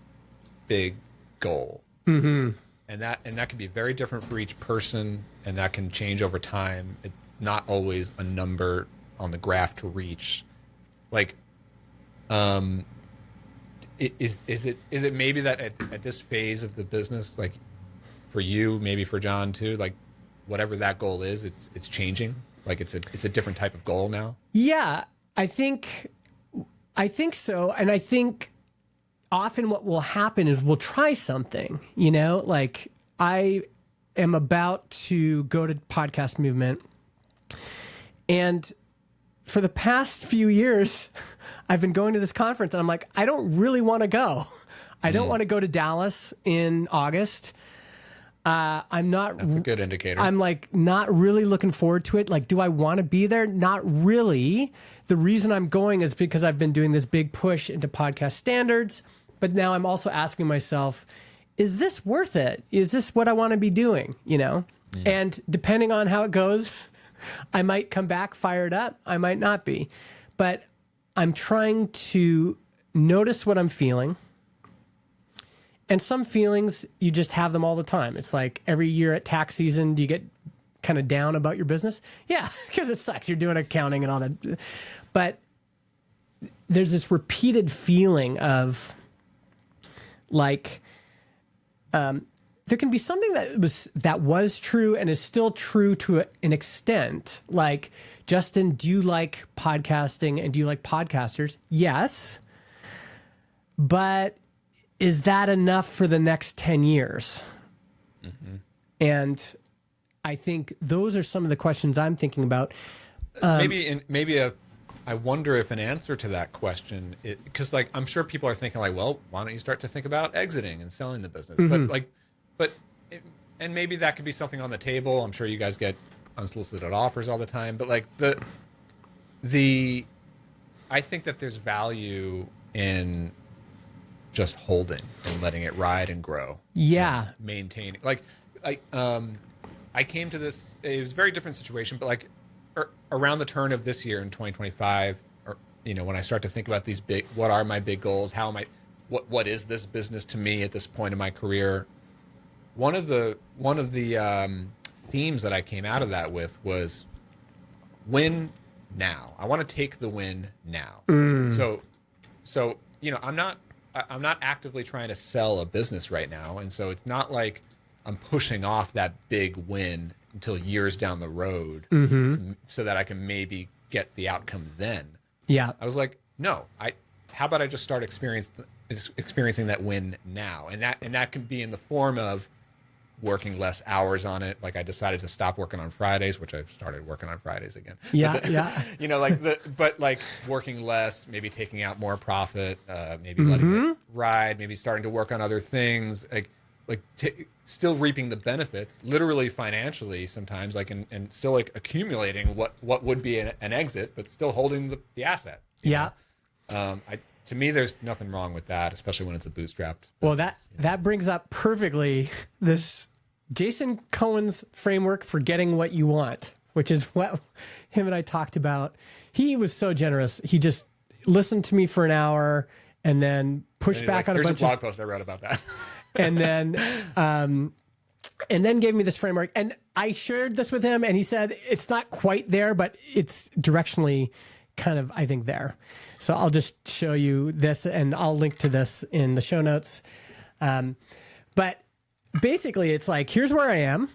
big goal? Mm-hmm. And that can be very different for each person, and that can change over time. It's not always a number on the graph to reach. Like, is it maybe that at this phase of the business, like for you, maybe for John too, like whatever that goal is, it's changing. Like it's a different type of goal now. Yeah, I think so, and I think often what will happen is we'll try something, like I am about to go to Podcast Movement. And for the past few years, I've been going to this conference and I'm like, I don't really want to go. I don't want to go to Dallas in August. That's a good indicator. I'm like not really looking forward to it. Like, do I want to be there? Not really. The reason I'm going is because I've been doing this big push into podcast standards. But now I'm also asking myself, is this worth it? Is this what I want to be doing? And depending on how it goes, I might come back fired up. I might not be. But I'm trying to notice what I'm feeling. And some feelings, you just have them all the time. It's like every year at tax season, do you get kind of down about your business? Yeah, because it sucks. You're doing accounting and all that. But there's this repeated feeling of... like, there can be something that was true and is still true to an extent. Like, Justin, do you like podcasting and do you like podcasters? Yes. But is that enough for the next 10 years? Mm-hmm. And I think those are some of the questions I'm thinking about. I wonder if an answer to that question, because like I'm sure people are thinking like, well, why don't you start to think about exiting and selling the business? Mm-hmm. And maybe that could be something on the table. I'm sure you guys get unsolicited offers all the time, but like I think that there's value in just holding and letting it ride and grow. Yeah, and maintaining. Like I came to this. It was a very different situation, but like. Around the turn of this year in 2025, or when I start to think about these what are my big goals? How am I? What is this business to me at this point in my career? One of the themes that I came out of that with was win now. I want to take the win now. So I'm not actively trying to sell a business right now, and so it's not like I'm pushing off that big win until years down the road so that I can maybe get the outcome then. Yeah. I was like, no, how about I just start experiencing that win now? And that can be in the form of working less hours on it. Like I decided to stop working on Fridays, which I've started working on Fridays again. Yeah. You know, but working less, maybe taking out more profit, maybe letting it ride, maybe starting to work on other things, still reaping the benefits, literally financially sometimes, and still accumulating what would be an exit, but still holding the asset. Yeah. To me, there's nothing wrong with that, especially when it's a bootstrapped business. Well, that brings up perfectly this Jason Cohen's framework for getting what you want, which is what him and I talked about. He was so generous. He just listened to me for an hour and then pushed back on a bunch of... Here's a blog post I wrote about that. and then gave me this framework. And I shared this with him, and he said, it's not quite there, but it's directionally kind of, I think, there. So I'll just show you this, and I'll link to this in the show notes. But basically, it's like, here's where I am.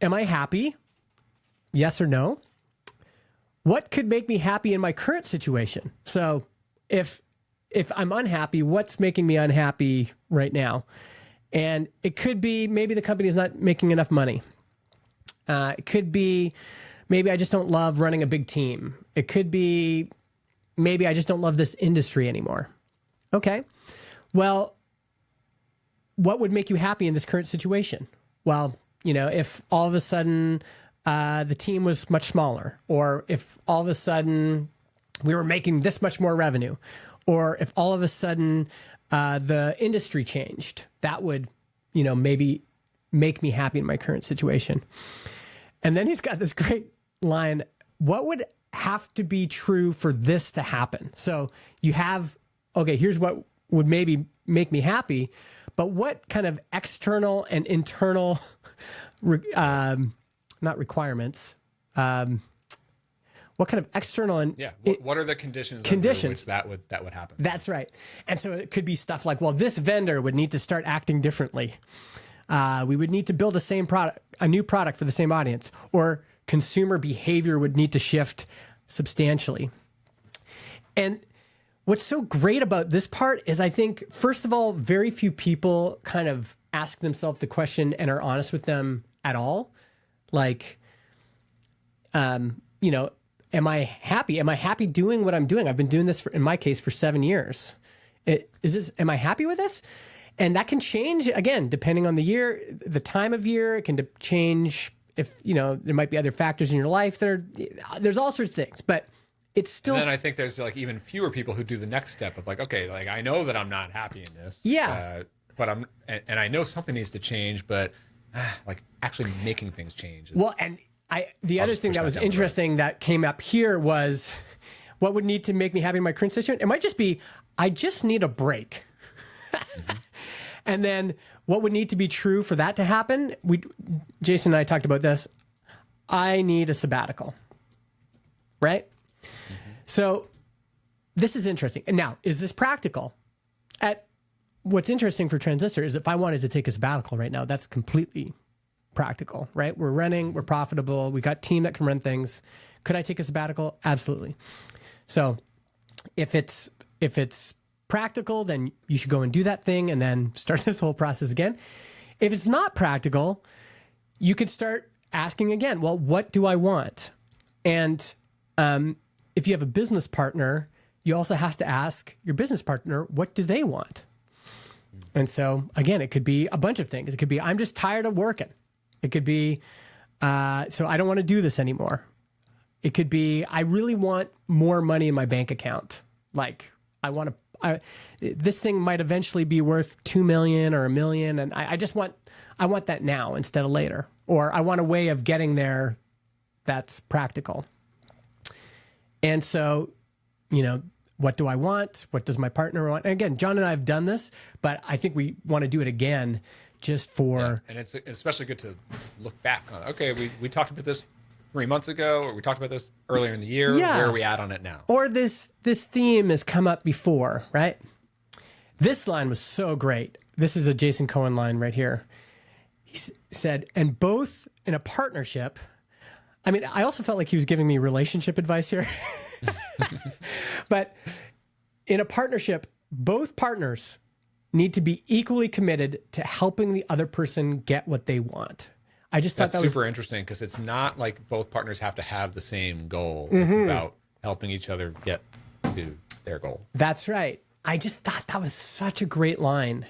Am I happy? Yes or no? What could make me happy in my current situation? So if I'm unhappy, what's making me unhappy right now? And it could be maybe the company is not making enough money. It could be maybe I just don't love running a big team. It could be maybe I just don't love this industry anymore. Okay. Well, what would make you happy in this current situation? Well, if all of a sudden the team was much smaller, or if all of a sudden we were making this much more revenue, or if all of a sudden the industry changed, that would, maybe make me happy in my current situation. And then he's got this great line, what would have to be true for this to happen? So you have, okay, here's what would maybe make me happy, but what kind of external and internal, not requirements, what kind of external and what are the conditions under which that would happen? That's right. And so it could be stuff like, well, this vendor would need to start acting differently. We would need to build a new product for the same audience, or consumer behavior would need to shift substantially. And what's so great about this part is, I think, first of all, very few people kind of ask themselves the question and are honest with them at all. Like, am I happy? Am I happy doing what I'm doing? I've been doing this in my case for 7 years. Am I happy with this? And that can change, again, depending on the year, the time of year. It can change if, there might be other factors in your life. There's all sorts of things, but it's still... And then I think there's even fewer people who do the next step of okay, I know that I'm not happy in this. Yeah. But and I know something needs to change, but actually making things change. Well, and the other thing that was interesting that came up here was, what would need to make me happy in my current situation? It might just be, I just need a break. Mm-hmm. And then what would need to be true for that to happen? Jason and I talked about this. I need a sabbatical, right? Mm-hmm. So this is interesting. And now, is this practical? What's interesting for Transistor is, if I wanted to take a sabbatical right now, that's completely practical, right? We're running, we're profitable, we got a team that can run things. Could I take a sabbatical? Absolutely. So if it's practical, then you should go and do that thing and then start this whole process again. If it's not practical, you could start asking again, well, what do I want? And if you have a business partner, you also have to ask your business partner, what do they want? And so, again, it could be a bunch of things. It could be, I'm just tired of working. It could be, so I don't want to do this anymore. It could be, I really want more money in my bank account. Like, this thing might eventually be worth 2 million or 1 million. And I want that now instead of later. Or I want a way of getting there that's practical. And so, what do I want? What does my partner want? And again, John and I have done this, but I think we want to do it again just for... Yeah. And it's especially good to look back on, okay, we talked about this 3 months ago, or we talked about this earlier in the year. Yeah. Where are we at on it now? Or this theme has come up before, right? This line was so great. This is a Jason Cohen line right here. He said, and in a partnership, I mean, I also felt like he was giving me relationship advice here. But in a partnership, both partners need to be equally committed to helping the other person get what they want. I just thought That's super interesting, because it's not like both partners have to have the same goal. It's about helping each other get to their goal. That's right. I just thought that was such a great line.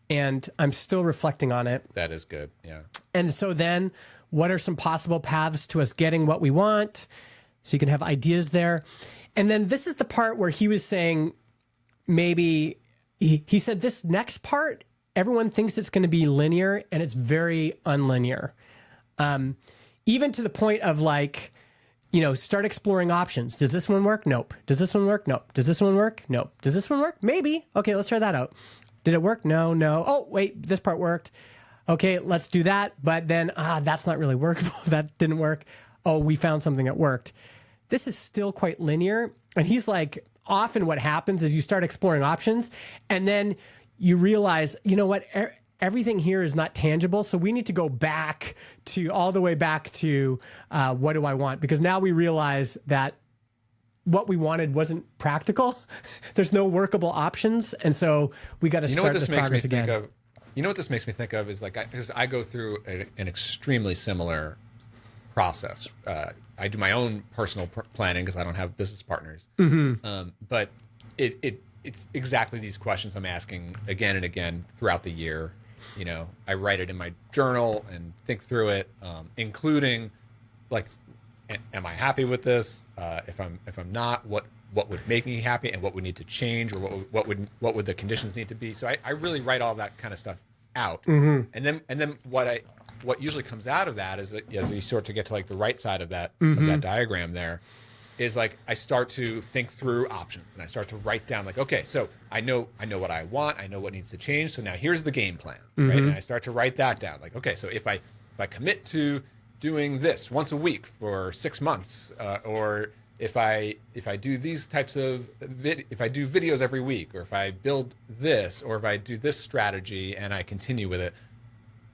And I'm still reflecting on it. That is good. Yeah. And so then, what are some possible paths to us getting what we want? So you can have ideas there. And then this is the part where he was saying, maybe, he said this next part, everyone thinks it's going to be linear, and it's very unlinear. Even to the point of like, start exploring options. Does this one work? Nope. Does this one work? Nope. Does this one work? Nope. Does this one work? Maybe. Okay, let's try that out. Did it work? No. Oh, wait, this part worked. Okay, let's do that. But then, that's not really workable. That didn't work. Oh, we found something that worked. This is still quite linear. And he's like, often what happens is you start exploring options, and then you realize, you know what? Everything here is not tangible. So we need to go back to all the way back to what do I want? Because now we realize that what we wanted wasn't practical. There's no workable options. And so we got to start this progress again. You know what this makes me think of is like, because I go through an extremely similar process. I do my own personal planning because I don't have business partners. But it's exactly these questions I'm asking again and again throughout the year. I write it in my journal and think through it, including like, am I happy with this? If I'm not, what would make me happy, and what would need to change, or what would the conditions need to be? So I really write all that kind of stuff out, and then what usually comes out of that is that as you sort to get to like the right side of that diagram there, is like I start to think through options, and I start to write down like, okay, so I know what I want, I know what needs to change, so now here's the game plan, right? And I start to write that down, like, okay, so if I commit to doing this once a week for 6 months, or if I do these types of if I do videos every week, or if I build this, or if I do this strategy and I continue with it,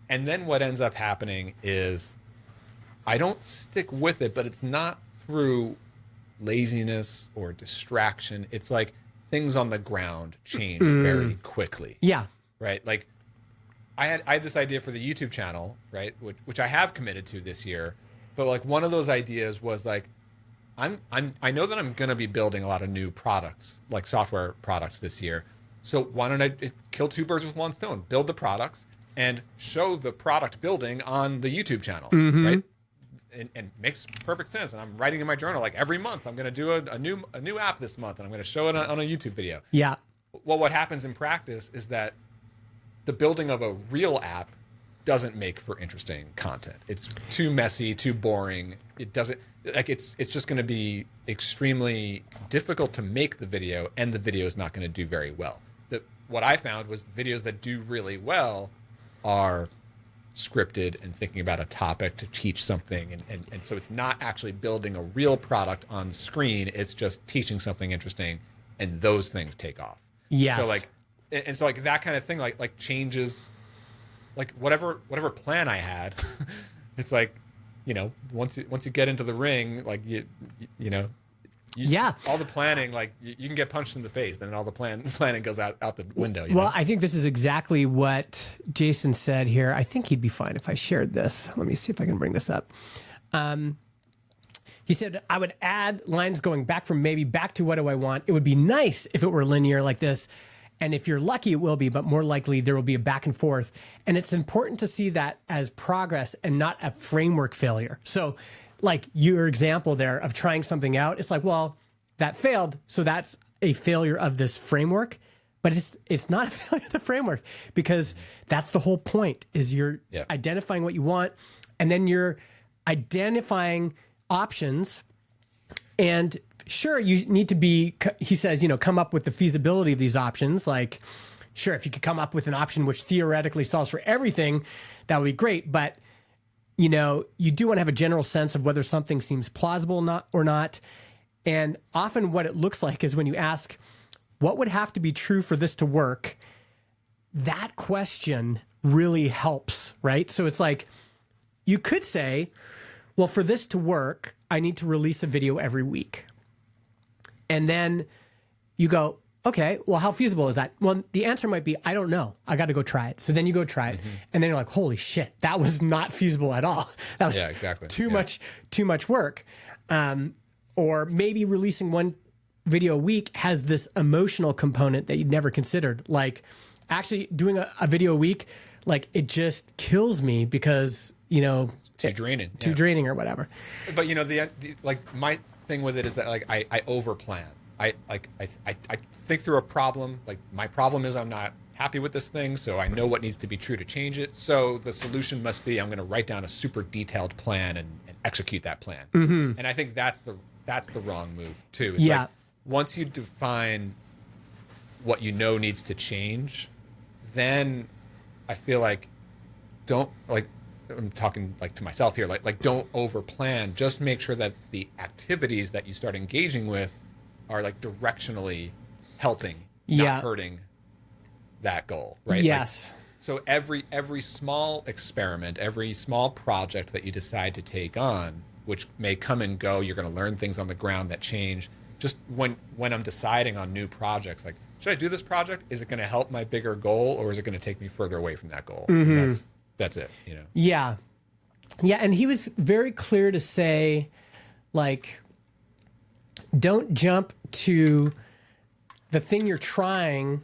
and then what ends up happening is I don't stick with it, but it's not through laziness or distraction. It's like things on the ground change very quickly. Yeah. Right. Like I had this idea for the YouTube channel, right, which I have committed to this year, but like one of those ideas was like, I know that I'm going to be building a lot of new products, like software products this year. So why don't I kill two birds with one stone? Build the products and show the product building on the YouTube channel, right? And makes perfect sense. And I'm writing in my journal like every month I'm going to do a new app this month, and I'm going to show it on a YouTube video. Yeah. Well, what happens in practice is that the building of a real app doesn't make for interesting content. It's too messy, too boring. It doesn't like it's just going to be extremely difficult to make the video, and the video is not going to do very well. What I found was videos that do really well are scripted and thinking about a topic to teach something, and so it's not actually building a real product on screen. It's just teaching something interesting, and those things take off. Yes. So like that kind of thing like changes, like whatever plan I had. It's like, once you get into the ring, like all the planning, like you can get punched in the face, then all the planning goes out the window. Well, I think this is exactly what Jason said here. I think he'd be fine if I shared this. Let me see if I can bring this up. He said, I would add lines going back to what do I want. It would be nice if it were linear like this. And if you're lucky, it will be, but more likely there will be a back and forth. And it's important to see that as progress and not a framework failure. So like your example there of trying something out, it's like, well, that failed. So that's a failure of this framework, but it's not a failure of the framework, because that's the whole point is you're identifying what you want, and then you're identifying options. And sure, you need to he says, come up with the feasibility of these options. Like, sure, if you could come up with an option which theoretically solves for everything, that would be great. But, you do want to have a general sense of whether something seems plausible or not. And often what it looks like is when you ask, what would have to be true for this to work? That question really helps, right? So it's like, you could say, well, for this to work, I need to release a video every week. And then you go, okay, well, how feasible is that? Well, the answer might be, I don't know. I got to go try it. So then you go try it. And then you're like, holy shit, that was not feasible at all. That was exactly. too much work. Or maybe releasing one video a week has this emotional component that you'd never considered. Like actually doing a video a week, like it just kills me because, too draining. Too draining or whatever. But the like my thing with it is that like I over plan. I think through a problem. Like my problem is I'm not happy with this thing, so I know what needs to be true to change it. So the solution must be I'm going to write down a super detailed plan and execute that plan. And I think that's the wrong move too. It's like once you define what needs to change, then I feel like I'm talking like to myself here, like don't over plan. Just make sure that the activities that you start engaging with are like directionally helping, not hurting that goal, right? Yes. Like, so every small experiment, every small project that you decide to take on, which may come and go, you're going to learn things on the ground that change. Just when I'm deciding on new projects, like, should I do this project? Is it going to help my bigger goal, or is it going to take me further away from that goal? That's it, Yeah. Yeah. And he was very clear to say, like, don't jump to the thing you're trying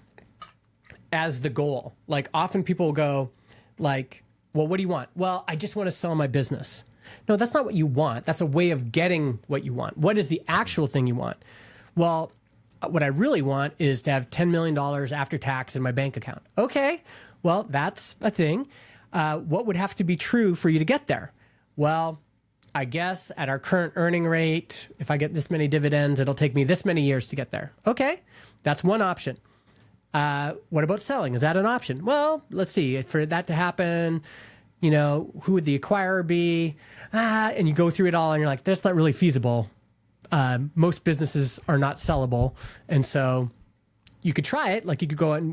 as the goal. Like often people go like, well, what do you want? Well, I just want to sell my business. No, that's not what you want. That's a way of getting what you want. What is the actual thing you want? Well, what I really want is to have $10 million after tax in my bank account. Okay, well, that's a thing. What would have to be true for you to get there? Well, I guess at our current earning rate, if I get this many dividends, it'll take me this many years to get there. Okay, that's one option. What about selling? Is that an option? Well, let's see. For that to happen, who would the acquirer be? And you go through it all and you're like, that's not really feasible. Most businesses are not sellable. And so you could try it. Like you could go out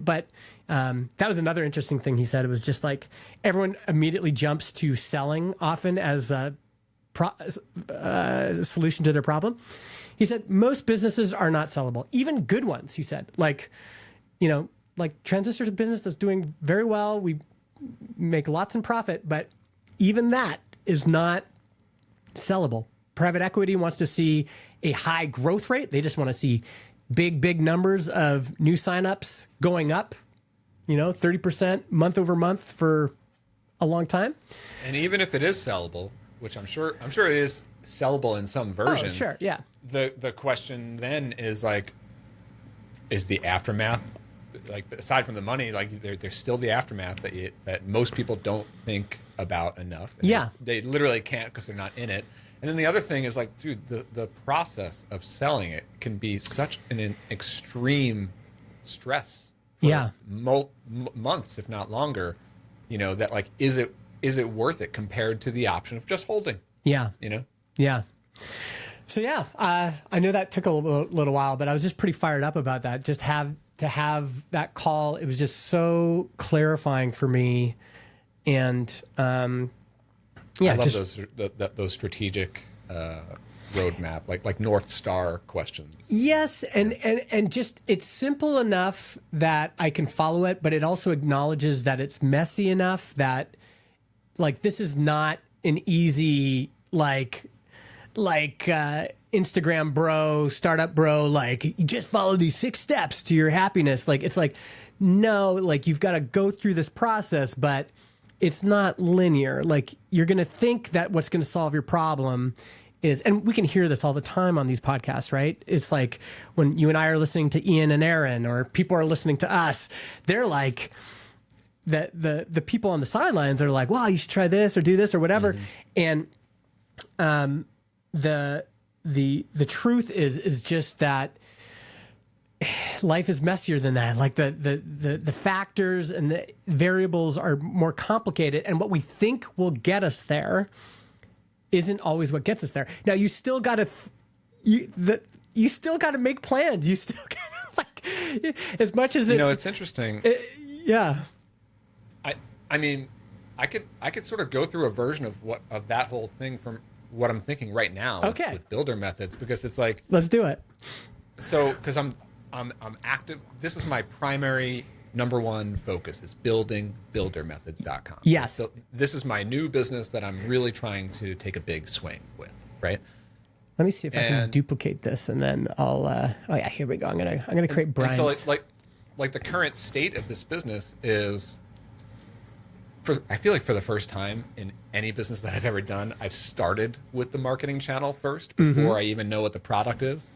but that was another interesting thing he said. It was just like everyone immediately jumps to selling often as a solution to their problem. He said, most businesses are not sellable, even good ones, he said. Like Transistor's a business that's doing very well. We make lots in profit, but even that is not sellable. Private equity wants to see a high growth rate. They just want to see big numbers of new signups going up, 30% month over month for a long time. And even if it is sellable, which I'm sure it is sellable in some version. Oh, sure, yeah. The question then is like, is the aftermath, like aside from the money, like there's still the aftermath that most people don't think about enough. And they literally can't because they're not in it. And then the other thing is like, dude, the process of selling it can be such an extreme stress for months, if not longer, that like, is it worth it compared to the option of just holding? Yeah. Yeah. So I know that took a little while, but I was just pretty fired up about that. Just to have that call. It was just so clarifying for me. And, I love those strategic roadmap, like North Star questions. Yes, and just it's simple enough that I can follow it, but it also acknowledges that it's messy enough that like this is not an easy like Instagram bro, startup bro, like you just follow these 6 steps to your happiness. Like it's like no, like you've got to go through this process, but it's not linear. Like you're going to think that what's going to solve your problem is, and we can hear this all the time on these podcasts, right? It's like when you and I are listening to Ian and Aaron, or people are listening to us, they're like, the people on the sidelines are like, well, you should try this or do this or whatever. And the truth is just that life is messier than that. Like the factors and the variables are more complicated, and what we think will get us there isn't always what gets us there. Now you still got to you still got to make plans. You still got like as much as it's interesting. Yeah. I mean, I could sort of go through a version of that whole thing from what I'm thinking right now with builder methods, because it's like, let's do it. So because I'm active. This is my primary number one focus is building BuilderMethods.com. Yes. So this is my new business that I'm really trying to take a big swing with, right? Let me see if I can duplicate this, and then I'll. Oh yeah, here we go. I'm gonna create Brian's. So like the current state of this business is, I feel like for the first time in any business that I've ever done, I've started with the marketing channel first before I even know what the product is.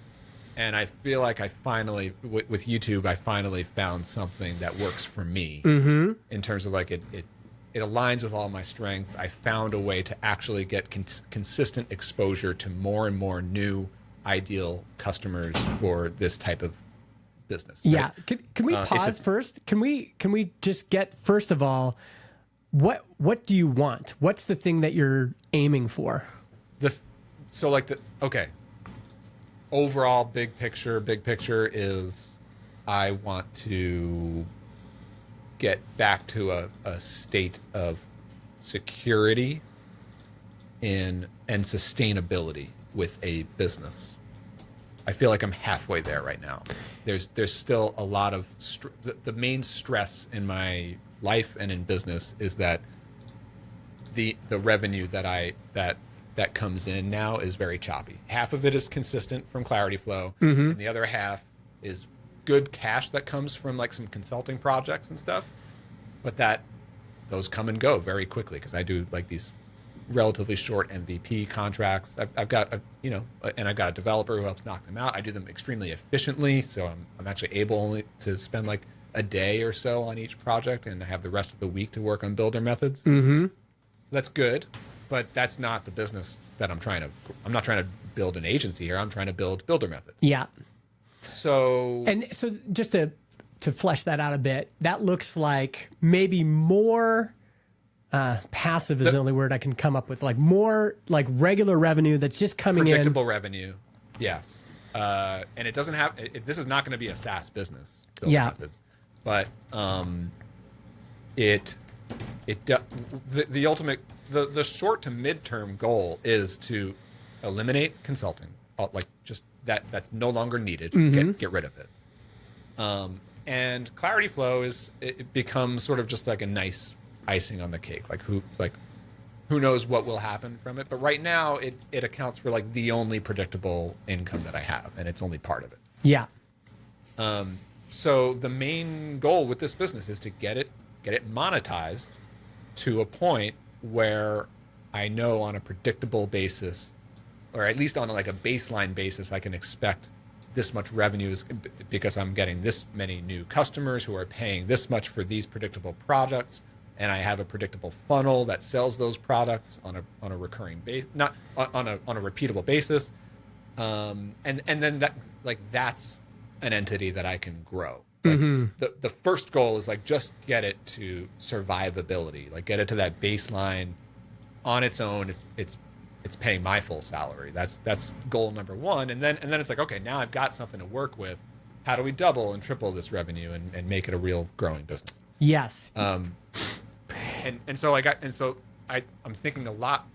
And I feel like I finally, with YouTube, I finally found something that works for me in terms of like it aligns with all my strengths. I found a way to actually get consistent exposure to more and more new ideal customers for this type of business. Yeah. Right? Can we pause first? Can we just get, first of all, what do you want? What's the thing that you're aiming for? Overall big picture is I want to get back to a state of security and sustainability with a business. I feel like I'm halfway there right now. There's still a lot of the main stress in my life and in business is that the revenue that comes in now is very choppy. Half of it is consistent from Clarity Flow, and the other half is good cash that comes from like some consulting projects and stuff. But those come and go very quickly because I do like these relatively short MVP contracts. I've got and I've got a developer who helps knock them out. I do them extremely efficiently, so I'm actually able only to spend like a day or so on each project, and I have the rest of the week to work on builder methods. So that's good. But that's not the business that I'm not trying to build an agency here. I'm trying to build builder methods. Yeah. So just to flesh that out a bit, that looks like maybe more passive is the only word I can come up with. Like more like regular revenue that's just coming in. Predictable revenue. Yes. And it doesn't have, this is not going to be a SaaS business. Builder methods. But the ultimate, the short to midterm goal is to eliminate consulting, like just that's no longer needed. Get rid of it. And Clarity Flow it becomes sort of just like a nice icing on the cake. Like who knows what will happen from it? But right now it accounts for like the only predictable income that I have, and it's only part of it. Yeah. So the main goal with this business is to get it monetized to a point where I know on a predictable basis, or at least on like a baseline basis, I can expect this much revenue because I'm getting this many new customers who are paying this much for these predictable products, and I have a predictable funnel that sells those products on a recurring base, not on a repeatable basis, and then that's an entity that I can grow. Like the first goal is like just get it to survivability, like get it to that baseline on its own. It's paying my full salary. That's goal number one. And then it's like, okay, now I've got something to work with. How do we double and triple this revenue and make it a real growing business? Yes. I'm thinking a lot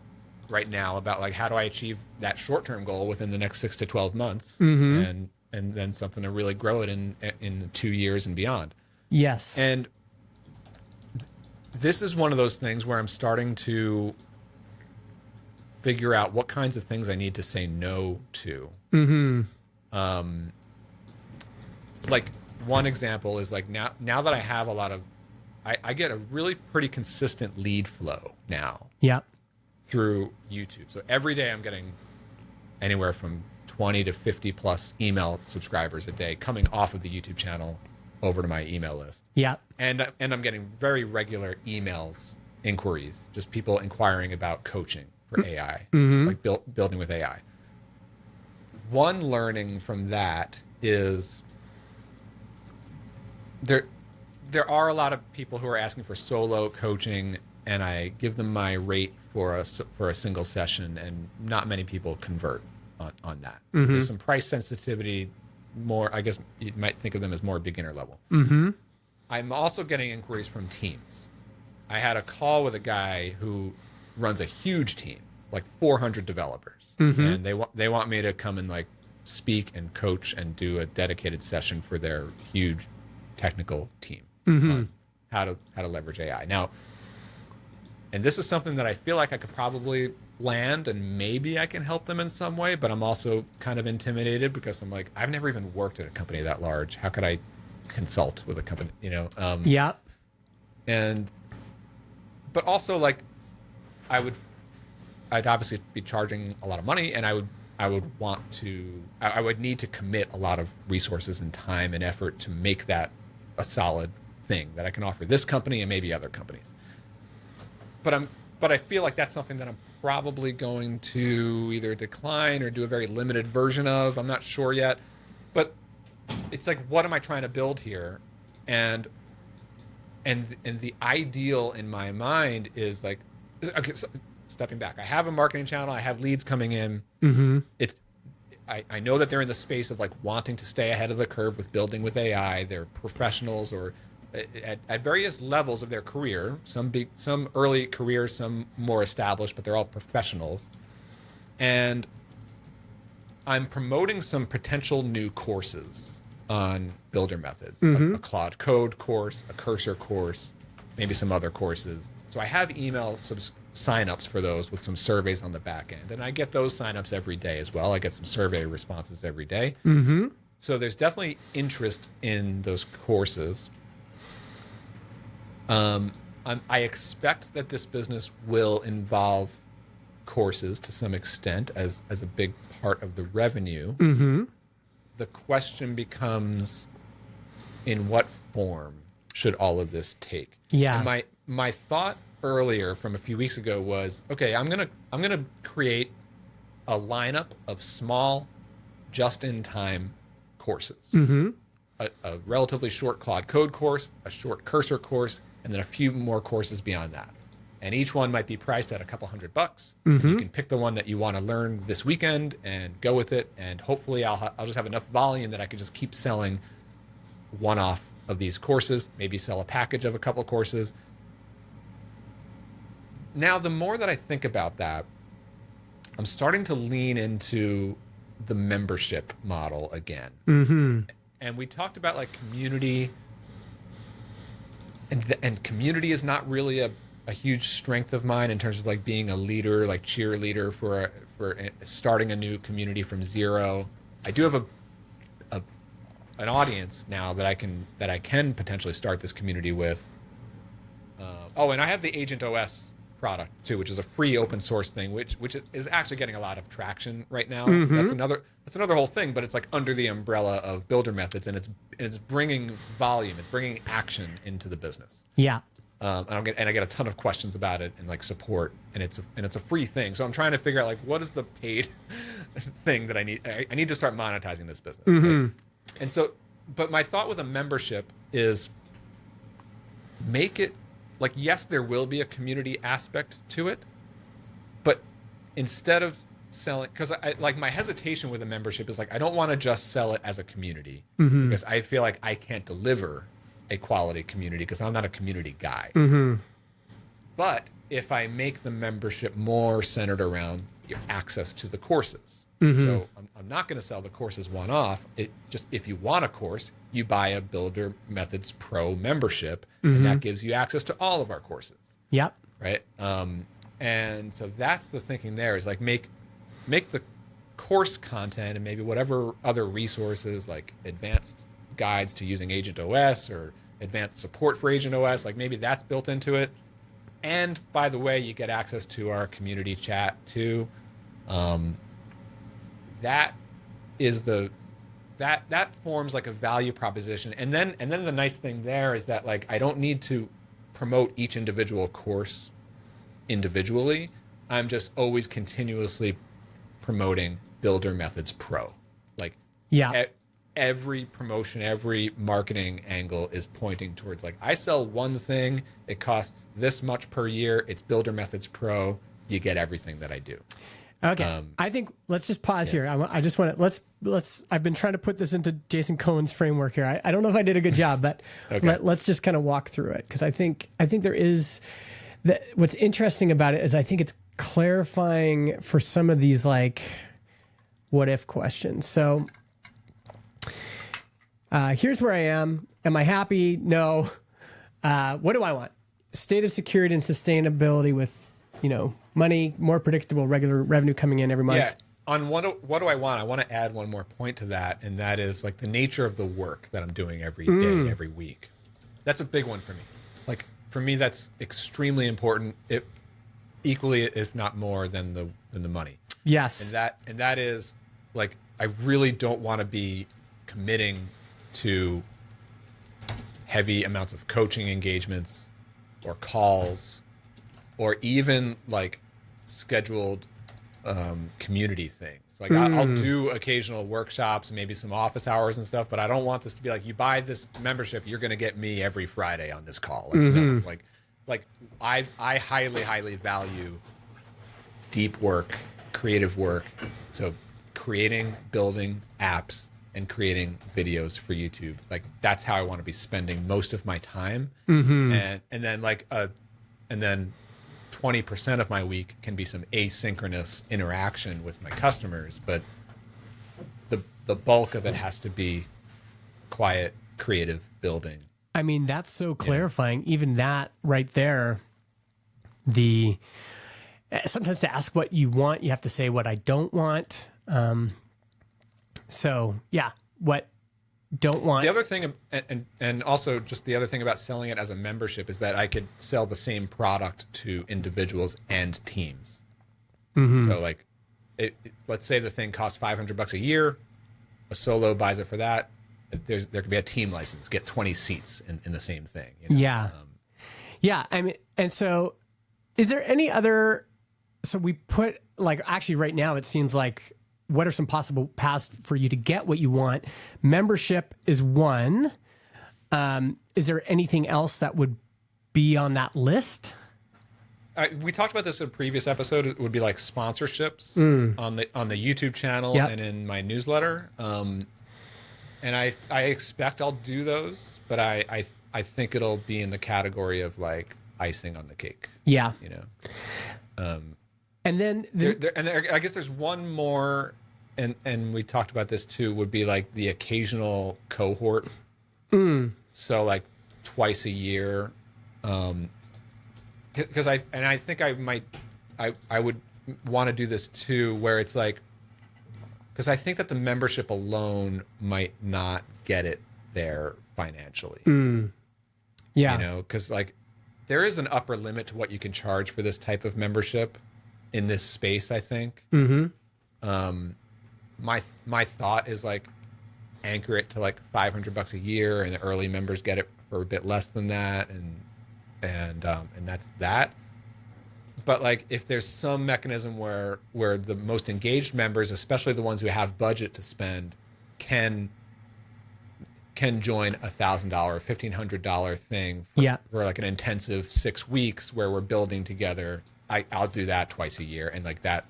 right now about like how do I achieve that short-term goal within the next 6 to 12 months, and then something to really grow it in 2 years and beyond. Yes. And this is one of those things where I'm starting to figure out what kinds of things I need to say no to. Like one example is like now that I have a lot of, I get a really pretty consistent lead flow now. Yep. Through YouTube. So every day I'm getting anywhere from 20 to 50 plus email subscribers a day coming off of the YouTube channel over to my email list. Yeah. And I'm getting very regular inquiries, just people inquiring about coaching for AI, like building with AI. One learning from that is there are a lot of people who are asking for solo coaching, and I give them my rate for a single session, and not many people convert on that. So there's some price sensitivity, more, I guess you might think of them as more beginner level. I'm also getting inquiries from teams. I had a call with a guy who runs a huge team, like 400 developers, and they want me to come and like speak and coach and do a dedicated session for their huge technical team on how to leverage AI. Now, and this is something that I feel like I could probably land, and maybe I can help them in some way, but I'm also kind of intimidated because I'm like, I've never even worked at a company that large. How could I consult with a company, you know? Yeah. But also like I'd obviously be charging a lot of money, and I would need to commit a lot of resources and time and effort to make that a solid thing that I can offer this company and maybe other companies. But I feel like that's something that I'm probably going to either decline or do a very limited version of. I'm not sure yet. But it's like, what am I trying to build here? And the ideal in my mind is like, okay, so stepping back, I have a marketing channel, I have leads coming in. I know that they're in the space of like wanting to stay ahead of the curve with building with AI. They're professionals or at various levels of their career, some early careers, some more established, but they're all professionals. And I'm promoting some potential new courses on Builder Methods, a Claude Code course, a Cursor course, maybe some other courses. So I have email signups for those with some surveys on the back end. And I get those signups every day as well. I get some survey responses every day. So there's definitely interest in those courses. I expect that this business will involve courses to some extent as a big part of the revenue. The question becomes, in what form should all of this take? Yeah. And my thought earlier from a few weeks ago was, okay, I'm gonna create a lineup of small, just-in-time courses. A relatively short Claude Code course, a short Cursor course, and then a few more courses beyond that. And each one might be priced at a couple $100. You can pick the one that you want to learn this weekend and go with it. And hopefully I'll just have enough volume that I can just keep selling one-off of these courses, maybe sell a package of a couple of courses. Now, the more that I think about that, I'm starting to lean into the membership model again. And we talked about like community, and community is not really a huge strength of mine in terms of like being a leader, like cheerleader for starting a new community from zero. I do have an audience now that I can potentially start this community with. And I have the Agent OS product too, which is a free open source thing, which is actually getting a lot of traction right now. That's another whole thing, but it's like under the umbrella of Builder Methods, and it's bringing volume, it's bringing action into the business. Yeah. And I get a ton of questions about it and like support, and it's a free thing. So I'm trying to figure out like, what is the paid thing that I need? I need to start monetizing this business. Right? And so, but my thought with a membership is make it like, yes, there will be a community aspect to it, but instead of selling, because I like my hesitation with a membership is like, I don't want to just sell it as a community because I feel like I can't deliver a quality community because I'm not a community guy. But if I make the membership more centered around your access to the courses, so I'm not going to sell the courses one off. It just, if you want a course, you buy a Builder Methods Pro membership, and that gives you access to all of our courses. Yep. Right. And so that's the thinking there is like make the course content and maybe whatever other resources like advanced guides to using Agent OS or advanced support for Agent OS, like maybe that's built into it. And by the way, you get access to our community chat too. That is that forms like a value proposition. And then the nice thing there is that like I don't need to promote each individual course individually. I'm just always continuously promoting Builder Methods Pro. Like every promotion, every marketing angle is pointing towards like, I sell one thing, it costs this much per year, it's Builder Methods Pro, you get everything that I do. Okay. I think let's just pause here. I just want to, let's, I've been trying to put this into Jason Cohen's framework here. I don't know if I did a good job, but let's just kind of walk through it. Cause I think there is what's interesting about it is I think it's clarifying for some of these like what if questions. So here's where I am. Am I happy? No. What do I want? State of security and sustainability with, money, more predictable, regular revenue coming in every month. Yeah. On what do I want? I want to add one more point to that, and that is like the nature of the work that I'm doing every day, every week. That's a big one for me. Like for me, that's extremely important. It equally, if not more, than the money. Yes. And that is like I really don't want to be committing to heavy amounts of coaching engagements or calls or even like scheduled community things. Like I'll do occasional workshops, maybe some office hours and stuff, but I don't want this to be like, you buy this membership, you're going to get me every Friday on this call. Like, no, like I highly, highly value deep work, creative work. So creating, building apps and creating videos for YouTube. Like that's how I want to be spending most of my time. And then 20% of my week can be some asynchronous interaction with my customers, but the bulk of it has to be quiet, creative building. I mean, that's so clarifying. Even that right there, sometimes to ask what you want, you have to say what I don't want. What don't want. The other thing, and also just the other thing about selling it as a membership is that I could sell the same product to individuals and teams. So like, let's say the thing costs $500 a year, a solo buys it for that. There could be a team license, get 20 seats in the same thing. Yeah. I mean, and so is there any other, so we put like, actually right now, it seems like, what are some possible paths for you to get what you want? Membership is one. Is there anything else that would be on that list? We talked about this in a previous episode. It would be like sponsorships on the YouTube channel and in my newsletter. And I expect I'll do those, but I think it'll be in the category of like icing on the cake. Yeah. And then I guess there's one more, and we talked about this too, would be like the occasional cohort. So like twice a year, because I think I would want to do this too, where it's like, because I think that the membership alone might not get it there financially. Yeah. Because like there is an upper limit to what you can charge for this type of membership in this space, I think. My thought is like anchor it to like $500 a year, and the early members get it for a bit less than that, and that's that. But like if there's some mechanism where the most engaged members, especially the ones who have budget to spend, can join $1,000, $1,500 thing for like an intensive 6 weeks where we're building together. I'll do that twice a year, and like that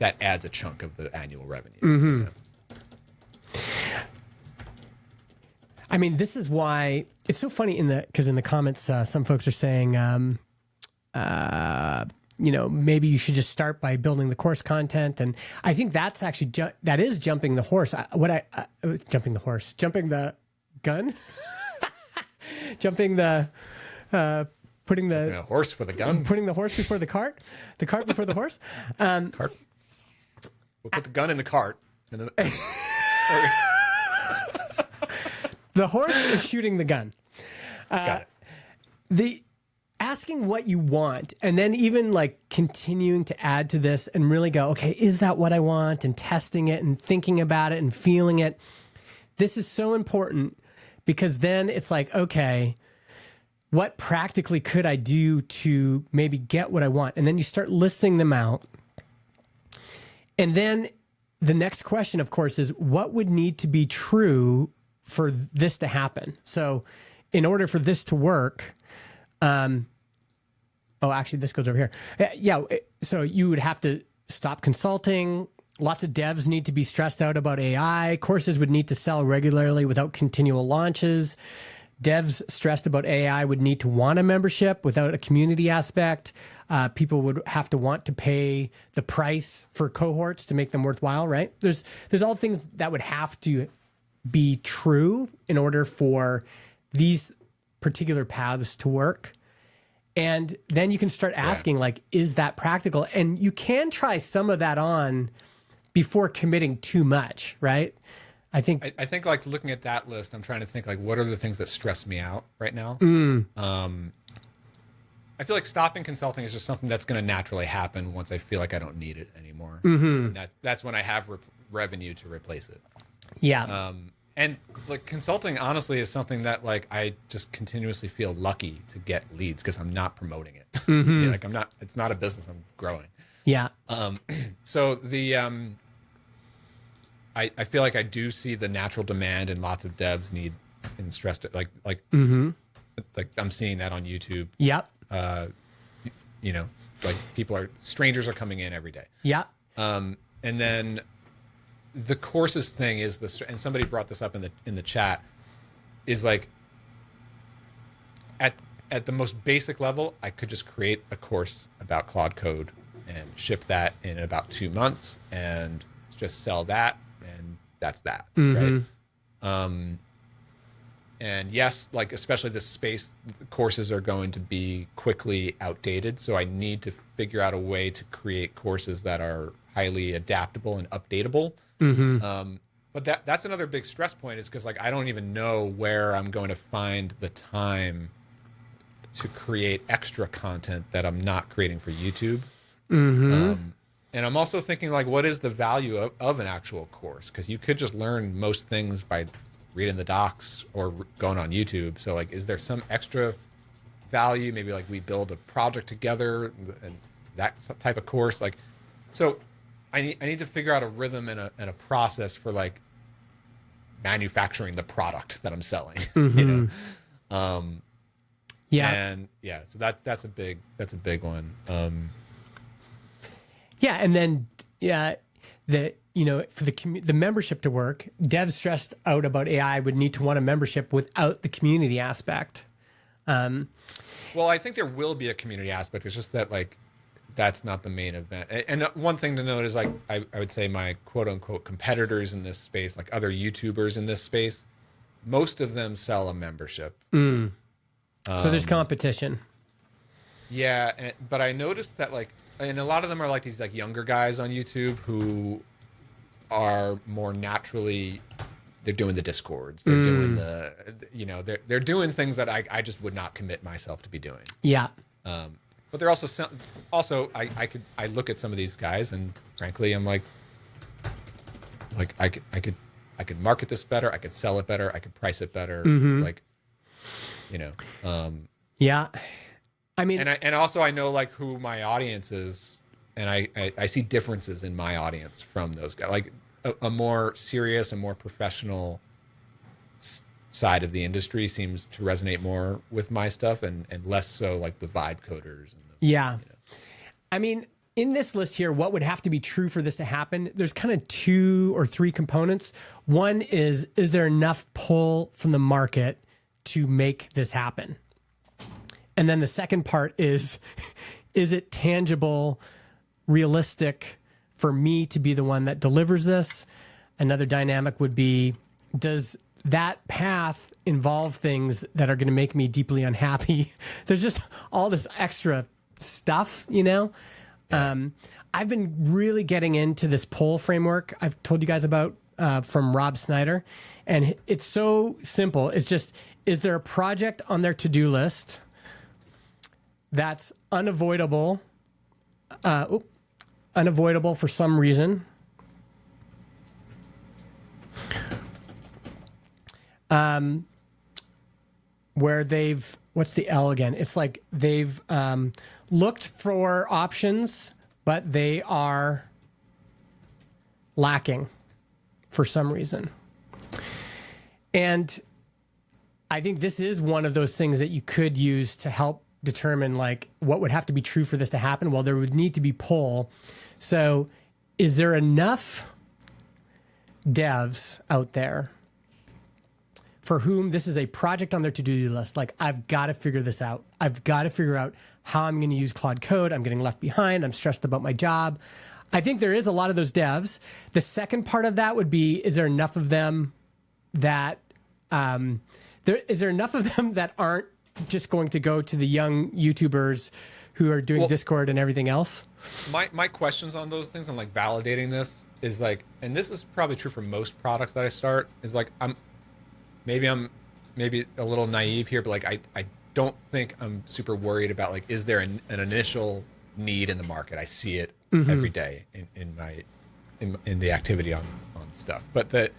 adds a chunk of the annual revenue. I mean, this is why it's so funny because in the comments, some folks are saying, maybe you should just start by building the course content, and I think that's actually that is jumping the horse. Jumping the gun, jumping the. Putting the horse for the gun. Putting the horse before the cart. The cart before the horse. Cart. We'll put the gun in the cart. And then the horse is shooting the gun. Got it. The asking what you want, and then even like continuing to add to this and really go, okay, is that what I want? And testing it and thinking about it and feeling it. This is so important because then it's like, okay, what practically could I do to maybe get what I want? And then you start listing them out. And then the next question, of course, is what would need to be true for this to happen? So in order for this to work, actually, this goes over here. So you would have to stop consulting. Lots of devs need to be stressed out about AI. Courses would need to sell regularly without continual launches. Devs stressed about AI would need to want a membership without a community aspect. People would have to want to pay the price for cohorts to make them worthwhile, right? There's all things that would have to be true in order for these particular paths to work. And then you can start asking, like, is that practical? And you can try some of that on before committing too much, right? I think like looking at that list, I'm trying to think like what are the things that stress me out right now. I feel like stopping consulting is just something that's going to naturally happen once I feel like I don't need it anymore. And that's when I have revenue to replace it. Yeah. And like consulting, honestly, is something that like I just continuously feel lucky to get leads because I'm not promoting it. Yeah, like I'm not. It's not a business. I'm growing. Yeah. So the I feel like I do see the natural demand and lots of devs need and stressed like I'm seeing that on YouTube. Yep. You know, like strangers are coming in every day. Yep. And then the courses thing is and somebody brought this up in the chat, is like at the most basic level, I could just create a course about Claude Code and ship that in about 2 months and just sell that, and that's that, right? And yes, like especially this space, courses are going to be quickly outdated, so I need to figure out a way to create courses that are highly adaptable and updatable. But that's another big stress point, is because like I don't even know where I'm going to find the time to create extra content that I'm not creating for YouTube. And I'm also thinking like, what is the value of an actual course? Because you could just learn most things by reading the docs or going on YouTube. So like, is there some extra value? Maybe like we build a project together and that type of course. Like, so I need to figure out a rhythm and a process for like manufacturing the product that I'm selling. You know? Yeah. And yeah, so that's a big one. Yeah, and then for the membership to work, devs stressed out about AI would need to want a membership without the community aspect. Well, I think there will be a community aspect. It's just that like that's not the main event. And one thing to note is like I would say my quote unquote competitors in this space, like other YouTubers in this space, most of them sell a membership. So there's competition. Yeah, but I noticed that like, and a lot of them are like these like younger guys on YouTube who are more naturally, they're doing the Discords, they're doing the, they're doing things that I just would not commit myself to be doing. Yeah. But they're also I look at some of these guys and frankly I'm like I could market this better, I could sell it better, I could price it better, like yeah. I mean, and also I know like who my audience is, and I see differences in my audience from those guys. Like a more serious and more professional side of the industry seems to resonate more with my stuff, and less so like the vibe coders. Yeah. I mean, in this list here, what would have to be true for this to happen? There's kind of 2 or 3 components. One is there enough pull from the market to make this happen? And then the second part is it tangible, realistic for me to be the one that delivers this? Another dynamic would be, does that path involve things that are going to make me deeply unhappy? There's just all this extra stuff, I've been really getting into this pull framework I've told you guys about from Rob Snyder. And it's so simple. It's just, is there a project on their to-do list that's unavoidable for some reason? Where they've, what's the L again? It's like they've looked for options, but they are lacking for some reason. And I think this is one of those things that you could use to help determine like what would have to be true for this to happen? Well, there would need to be pull. So is there enough devs out there for whom this is a project on their to-do list? Like, I've got to figure this out. I've got to figure out how I'm going to use Claude Code. I'm getting left behind. I'm stressed about my job. I think there is a lot of those devs. The second part of that would be, is there enough of them that is there enough of them that aren't just going to go to the young YouTubers who are doing Discord and everything else? My questions on those things, on like validating this, is like, and this is probably true for most products that I start, is like I'm maybe a little naive here, but like I don't think I'm super worried about like, is there an initial need in the market? I see it every day in the activity on stuff. But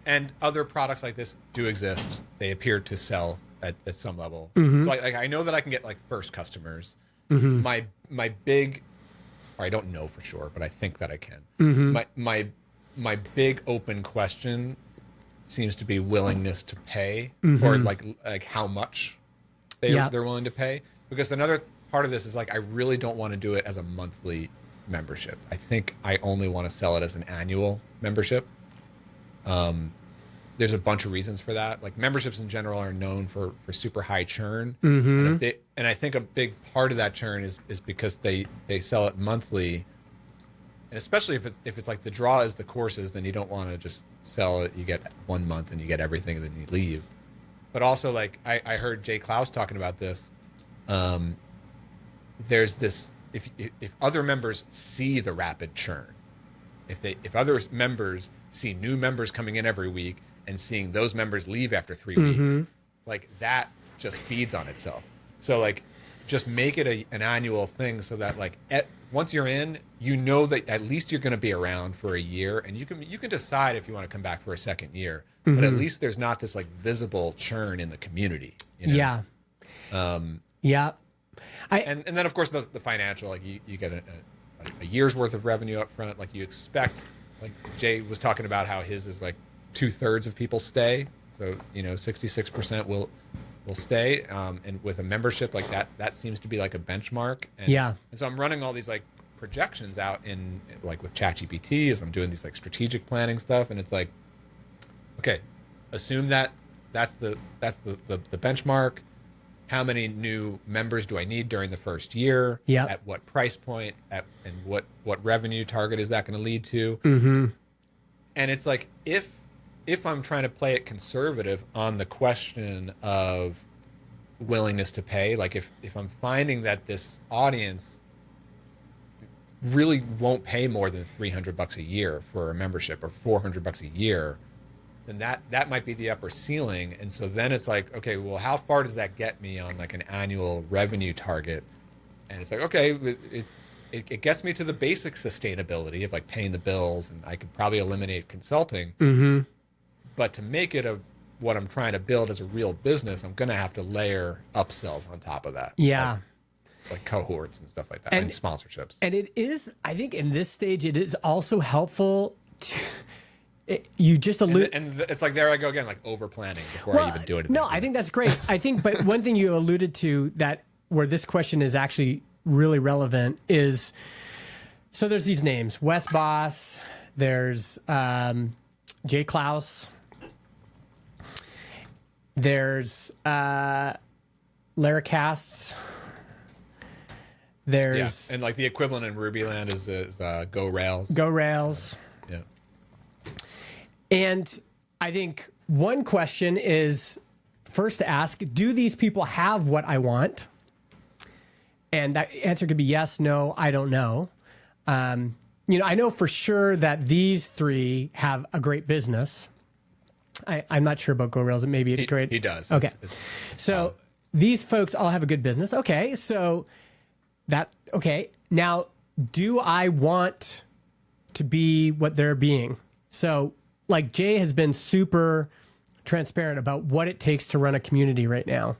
and other products like this do exist. They appear to sell at some level. So I know that I can get like first customers. My big, or I don't know for sure, but I think that I can. My big open question seems to be willingness to pay, or like how much they're willing to pay. Because another part of this is like, I really don't want to do it as a monthly membership. I think I only want to sell it as an annual membership. There's a bunch of reasons for that. Like, memberships in general are known for super high churn. And I think a big part of that churn is because they sell it monthly. And especially if it's like the draw is the courses, then you don't want to just sell it. You get 1 month and you get everything and then you leave. But also, like, I heard Jay Klaus talking about this. There's this, if other members see the rapid churn, if other members see new members coming in every week and seeing those members leave after 3 weeks, like, that just feeds on itself. So like, just make it an annual thing, so that like once you're in, you know that at least you're going to be around for a year, and you can decide if you want to come back for a second year. But at least there's not this like visible churn in the community. You know? Yeah. And then of course the financial, like you get a year's worth of revenue up front. Like, you expect, like Jay was talking about how his is like 2/3 of people stay. So, 66% will stay. And with a membership like that seems to be like a benchmark. And so I'm running all these like projections out in like with ChatGPT as I'm doing these like strategic planning stuff. And it's like, okay, assume that's the benchmark. How many new members do I need during the first year? At what price point? And what revenue target is that going to lead to? And it's like, if I'm trying to play it conservative on the question of willingness to pay, like if I'm finding that this audience really won't pay more than $300 a year for a membership, or $400 a year, then that might be the upper ceiling. And so then it's like, okay, well, how far does that get me on like an annual revenue target? And it's like, okay, it gets me to the basic sustainability of like paying the bills, and I could probably eliminate consulting. But to make it what I'm trying to build as a real business, I'm going to have to layer upsells on top of that. Like cohorts and stuff like that, and sponsorships. And it is, I think in this stage, it is also helpful to, you just allude. And it's like, there I go again, like over planning before I even do it. No, I think that's great. I think, but one thing you alluded to that where this question is actually really relevant is, so there's these names, Wes Boss, there's Jay Klaus, there's Laracasts, there's and like the equivalent in Rubyland is Go Rails. Go Rails. Yeah. And I think one question is first to ask, do these people have what I want? And that answer could be yes, no, I don't know. I know for sure that these three have a great business. I'm not sure about Go Rails. Maybe it's great. He does. Okay. So these folks all have a good business. Okay. So now, do I want to be what they're being? So like Jay has been super transparent about what it takes to run a community right now.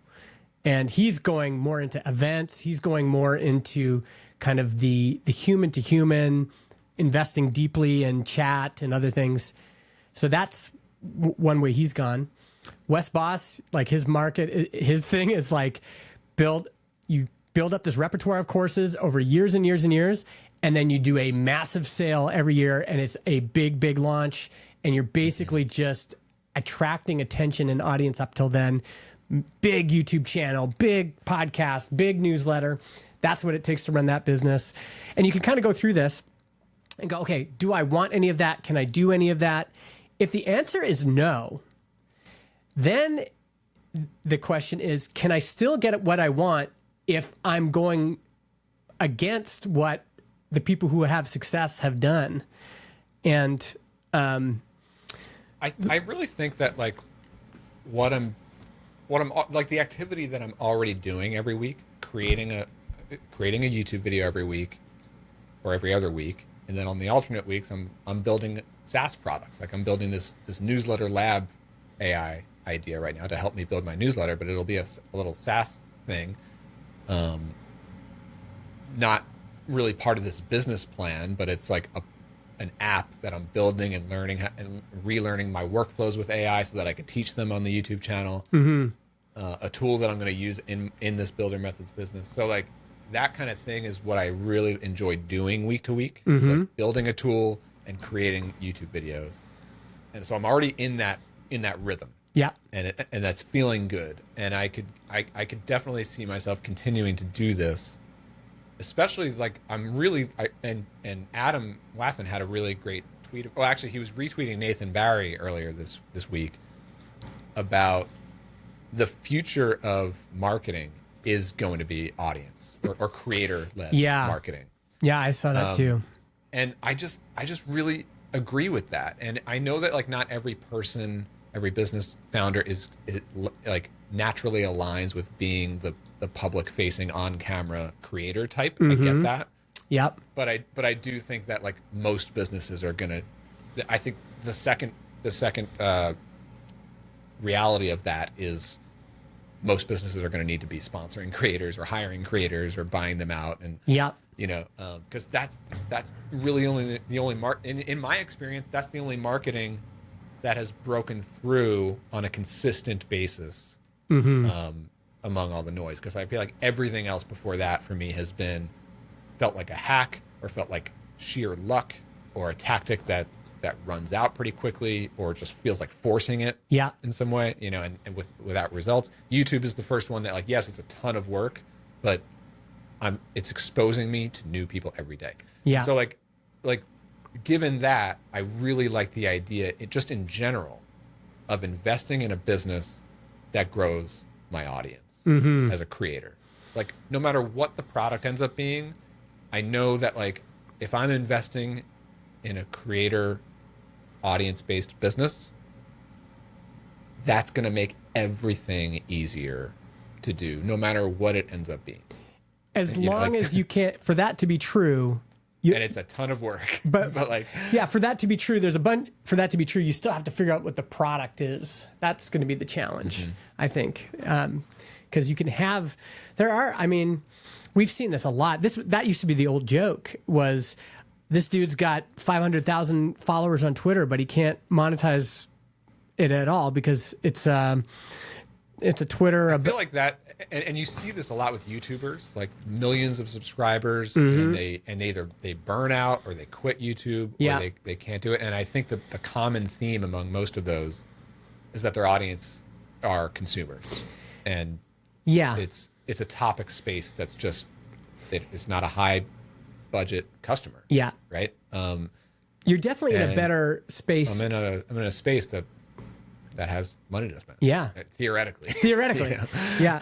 And he's going more into events. He's going more into kind of the human to human, investing deeply in chat and other things. So that's one way he's gone. Wes Boss, like his market, his thing is like build you build up this repertoire of courses over years and years and years, and then you do a massive sale every year, and it's a big launch, and you're basically just attracting attention and audience up till then. Big YouTube channel, big podcast, big newsletter. That's what it takes to run that business. And you can kind of go through this and go, okay, do I want any of that? Can I do any of that? If the answer is no, then the question is, can I still get what I want if I'm going against what the people who have success have done? And I really think that like what I'm like the activity that I'm already doing every week, creating a YouTube video every week or every other week, and then on the alternate weeks I'm building SaaS products. Like I'm building this newsletter lab AI idea right now to help me build my newsletter, but it'll be a little SaaS thing, not really part of this business plan, but it's like an app that I'm building and learning and relearning my workflows with AI so that I can teach them on the YouTube channel. A tool that I'm going to use in this BuilderMethods business. So like that kind of thing is what I really enjoy doing week to week. It's like building a tool and creating YouTube videos. And so I'm already in that rhythm. yeah, And that's feeling good. And I could definitely see myself continuing to do this. Especially like and Adam Wathan had a really great tweet. Well, actually, he was retweeting Nathan Barry earlier this week about the future of marketing is going to be audience or creator-led marketing. Yeah, I saw that too. And I just really agree with that. And I know that like not every person, every business founder is like naturally aligns with being the public-facing on-camera creator type. I get that. Yep. But I do think that like most businesses are gonna. I think the second reality of that is most businesses are going to need to be sponsoring creators or hiring creators or buying them out, and because that's really the only in my experience, that's the only marketing that has broken through on a consistent basis among all the noise. Because I feel like everything else before that for me has felt like a hack or felt like sheer luck or a tactic that runs out pretty quickly or just feels like forcing it in some way, and without results. YouTube is the first one that like, yes, it's a ton of work, but it's exposing me to new people every day. Yeah. So like given that, I really like the idea, just in general, of investing in a business that grows my audience as a creator. Like no matter what the product ends up being, I know that like if I'm investing in a creator audience-based business, that's going to make everything easier to do, no matter what it ends up being. As long as you can't, for that to be true, and it's a ton of work. But like, yeah, for that to be true, for that to be true, you still have to figure out what the product is. That's going to be the challenge, I think, because you can have. We've seen this a lot. That used to be the old joke was. This dude's got 500,000 followers on Twitter, but he can't monetize it at all because it's a Twitter. I feel like that, and you see this a lot with YouTubers, like millions of subscribers, and they either burn out or they quit YouTube, or they can't do it. And I think the common theme among most of those is that their audience are consumers, and it's a topic space that's just it's not a high budget customer. Yeah. Right. You're definitely in a better space. I'm in a space that has money to spend. Yeah. Theoretically. Yeah.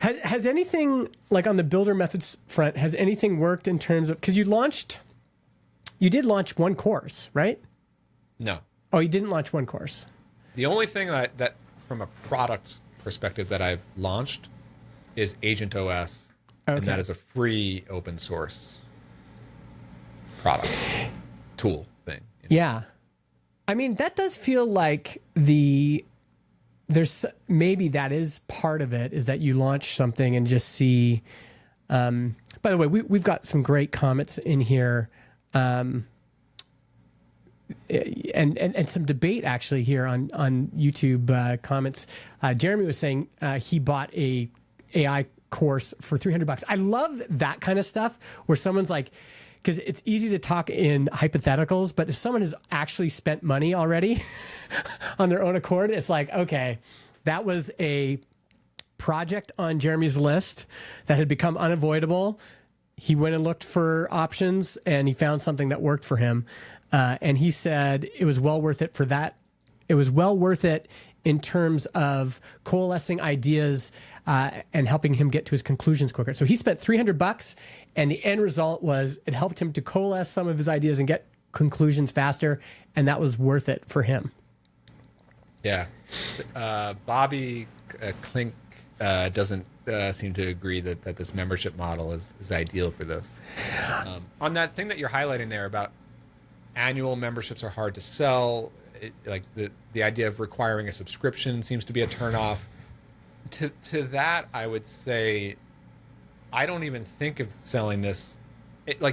Has anything like on the BuilderMethods front, has anything worked in terms of, because you did launch one course, right? No. Oh, you didn't launch one course. The only thing that from a product perspective that I've launched is Agent OS. Okay. And that is a free open source product tool thing. Yeah. I mean, that does feel like there's maybe that is part of it, is that you launch something and just see, by the way, we've got some great comments in here. And some debate actually here on YouTube comments. Jeremy was saying he bought a AI course for $300. I love that kind of stuff where someone's like, because it's easy to talk in hypotheticals, but if someone has actually spent money already on their own accord, it's like, okay, that was a project on Jeremy's list that had become unavoidable. He went and looked for options and he found something that worked for him. And he said it was well worth it for that. It was well worth it in terms of coalescing ideas and helping him get to his conclusions quicker. So he spent $300, and the end result was it helped him to coalesce some of his ideas and get conclusions faster, and that was worth it for him. Yeah. Bobby Klink doesn't seem to agree that this membership model is ideal for this. On that thing that you're highlighting there about annual memberships are hard to sell, like the idea of requiring a subscription seems to be a turnoff. To that, I would say, I don't even think of selling this.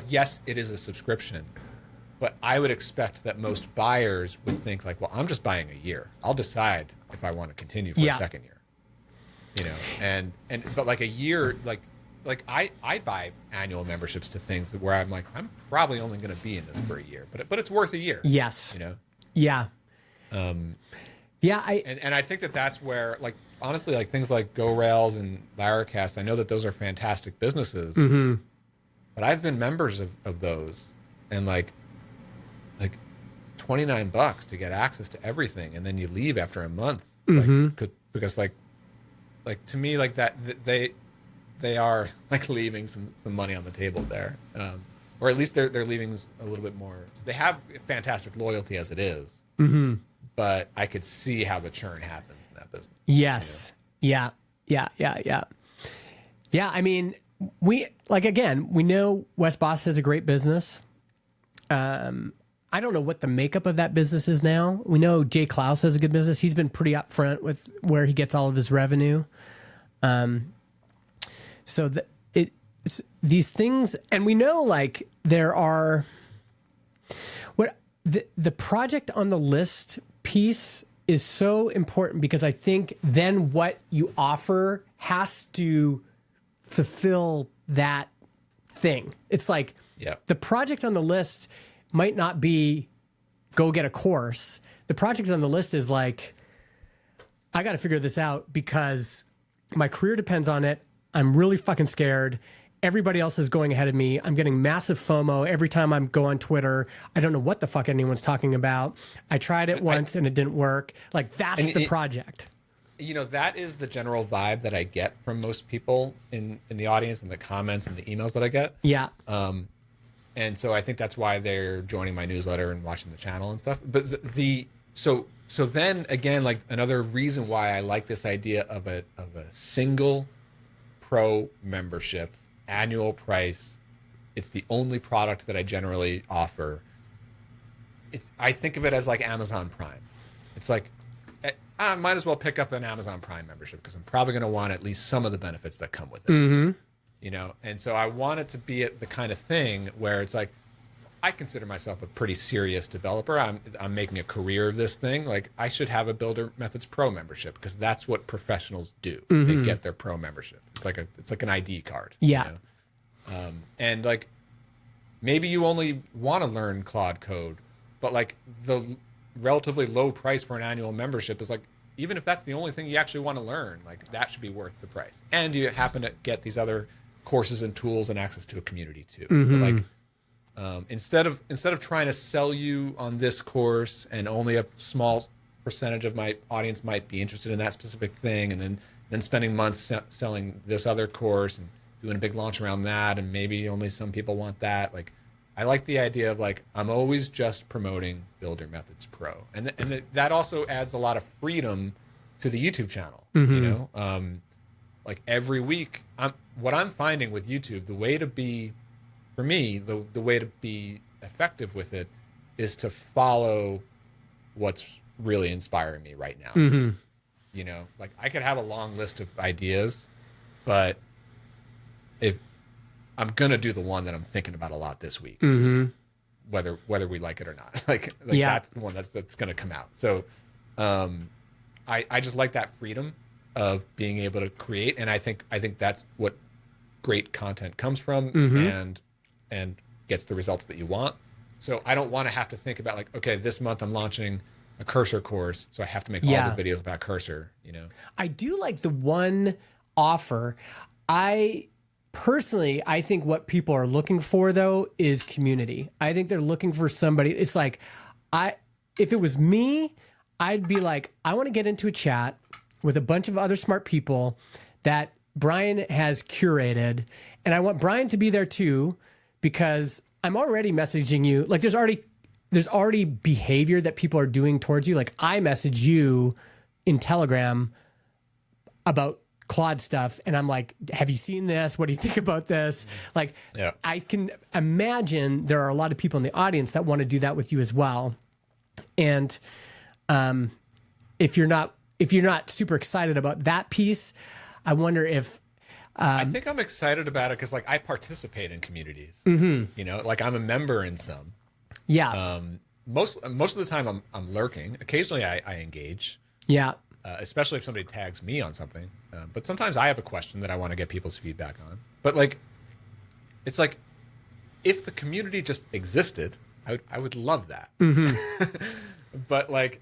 Yes, it is a subscription, but I would expect that most buyers would think like, well, I'm just buying a year. I'll decide if I want to continue for a second year. You know, but like a year, like I buy annual memberships to things where I'm like, I'm probably only going to be in this for a year, but it's worth a year. Yes. You know. Yeah. And I think that's where, like, honestly, like things like GoRails and Laracast, I know that those are fantastic businesses, but I've been members of those, and like $29 to get access to everything, and then you leave after a month, because like to me, like that they are like leaving some money on the table there, or at least they're leaving a little bit more. They have fantastic loyalty as it is. But I could see how the churn happens in that business. Yes. You know? Yeah. I mean, we know Wes Boss has a great business. I don't know what the makeup of that business is now. We know Jay Klaus has a good business. He's been pretty upfront with where he gets all of his revenue. So these things, and we know like there are the project on the list piece is so important, because I think then what you offer has to fulfill that thing. It's like the project on the list might not be go get a course. The project on the list is like, I got to figure this out because my career depends on it. I'm really fucking scared. Everybody else is going ahead of me. I'm getting massive FOMO every time I go on Twitter. I don't know what the fuck anyone's talking about. I tried it once and it didn't work. Like, that's the project. You know, that is the general vibe that I get from most people in the audience and the comments and the emails that I get. Yeah. And so I think that's why they're joining my newsletter and watching the channel and stuff. But so then again, like another reason why I like this idea of a single pro membership, annual price. It's the only product that I generally offer. I think of it as like Amazon Prime. It's like, I might as well pick up an Amazon Prime membership because I'm probably going to want at least some of the benefits that come with it. You know, and so I want it to be the kind of thing where it's like, I consider myself a pretty serious developer. I'm making a career of this thing. Like, I should have a BuilderMethods Pro membership because that's what professionals do. They get their Pro membership. It's like an ID card. Yeah. You know? And like, maybe you only want to learn Claude Code, but like the relatively low price for an annual membership is like, even if that's the only thing you actually want to learn, like that should be worth the price. And you happen to get these other courses and tools and access to a community too. But like, instead of trying to sell you on this course and only a small percentage of my audience might be interested in that specific thing, and then spending months selling this other course and doing a big launch around that, and maybe only some people want that. Like, I like the idea of like, I'm always just promoting BuilderMethods Pro, and that also adds a lot of freedom to the YouTube channel. You know, like every week, what I'm finding with YouTube, the way to be, for me, the way to be effective with it is to follow what's really inspiring me right now. You know, like I could have a long list of ideas, but if I'm gonna do the one that I'm thinking about a lot this week, whether we like it or not, like that's the one that's gonna come out. So I just like that freedom, of being able to create. And I think that's what great content comes from, and gets the results that you want. So I don't want to have to think about like, okay, this month I'm launching a cursor course, so I have to make all the videos about cursor, you know. I do like the one offer. I think what people are looking for though is community. I think they're looking for somebody. It's like, if it was me, I'd be like, I want to get into a chat with a bunch of other smart people that Brian has curated, and I want Brian to be there too, because I'm already messaging you. Like there's already behavior that people are doing towards you. Like I message you in Telegram about Claude stuff, and I'm like, have you seen this? What do you think about this? Like, I can imagine there are a lot of people in the audience that want to do that with you as well. And if you're not super excited about that piece, I wonder if I think I'm excited about it because like I participate in communities. You know, like I'm a member in some. Yeah. Most of the time I'm lurking. Occasionally I engage. Yeah. Especially if somebody tags me on something. But sometimes I have a question that I want to get people's feedback on. But like, it's like, if the community just existed, I would love that. But like,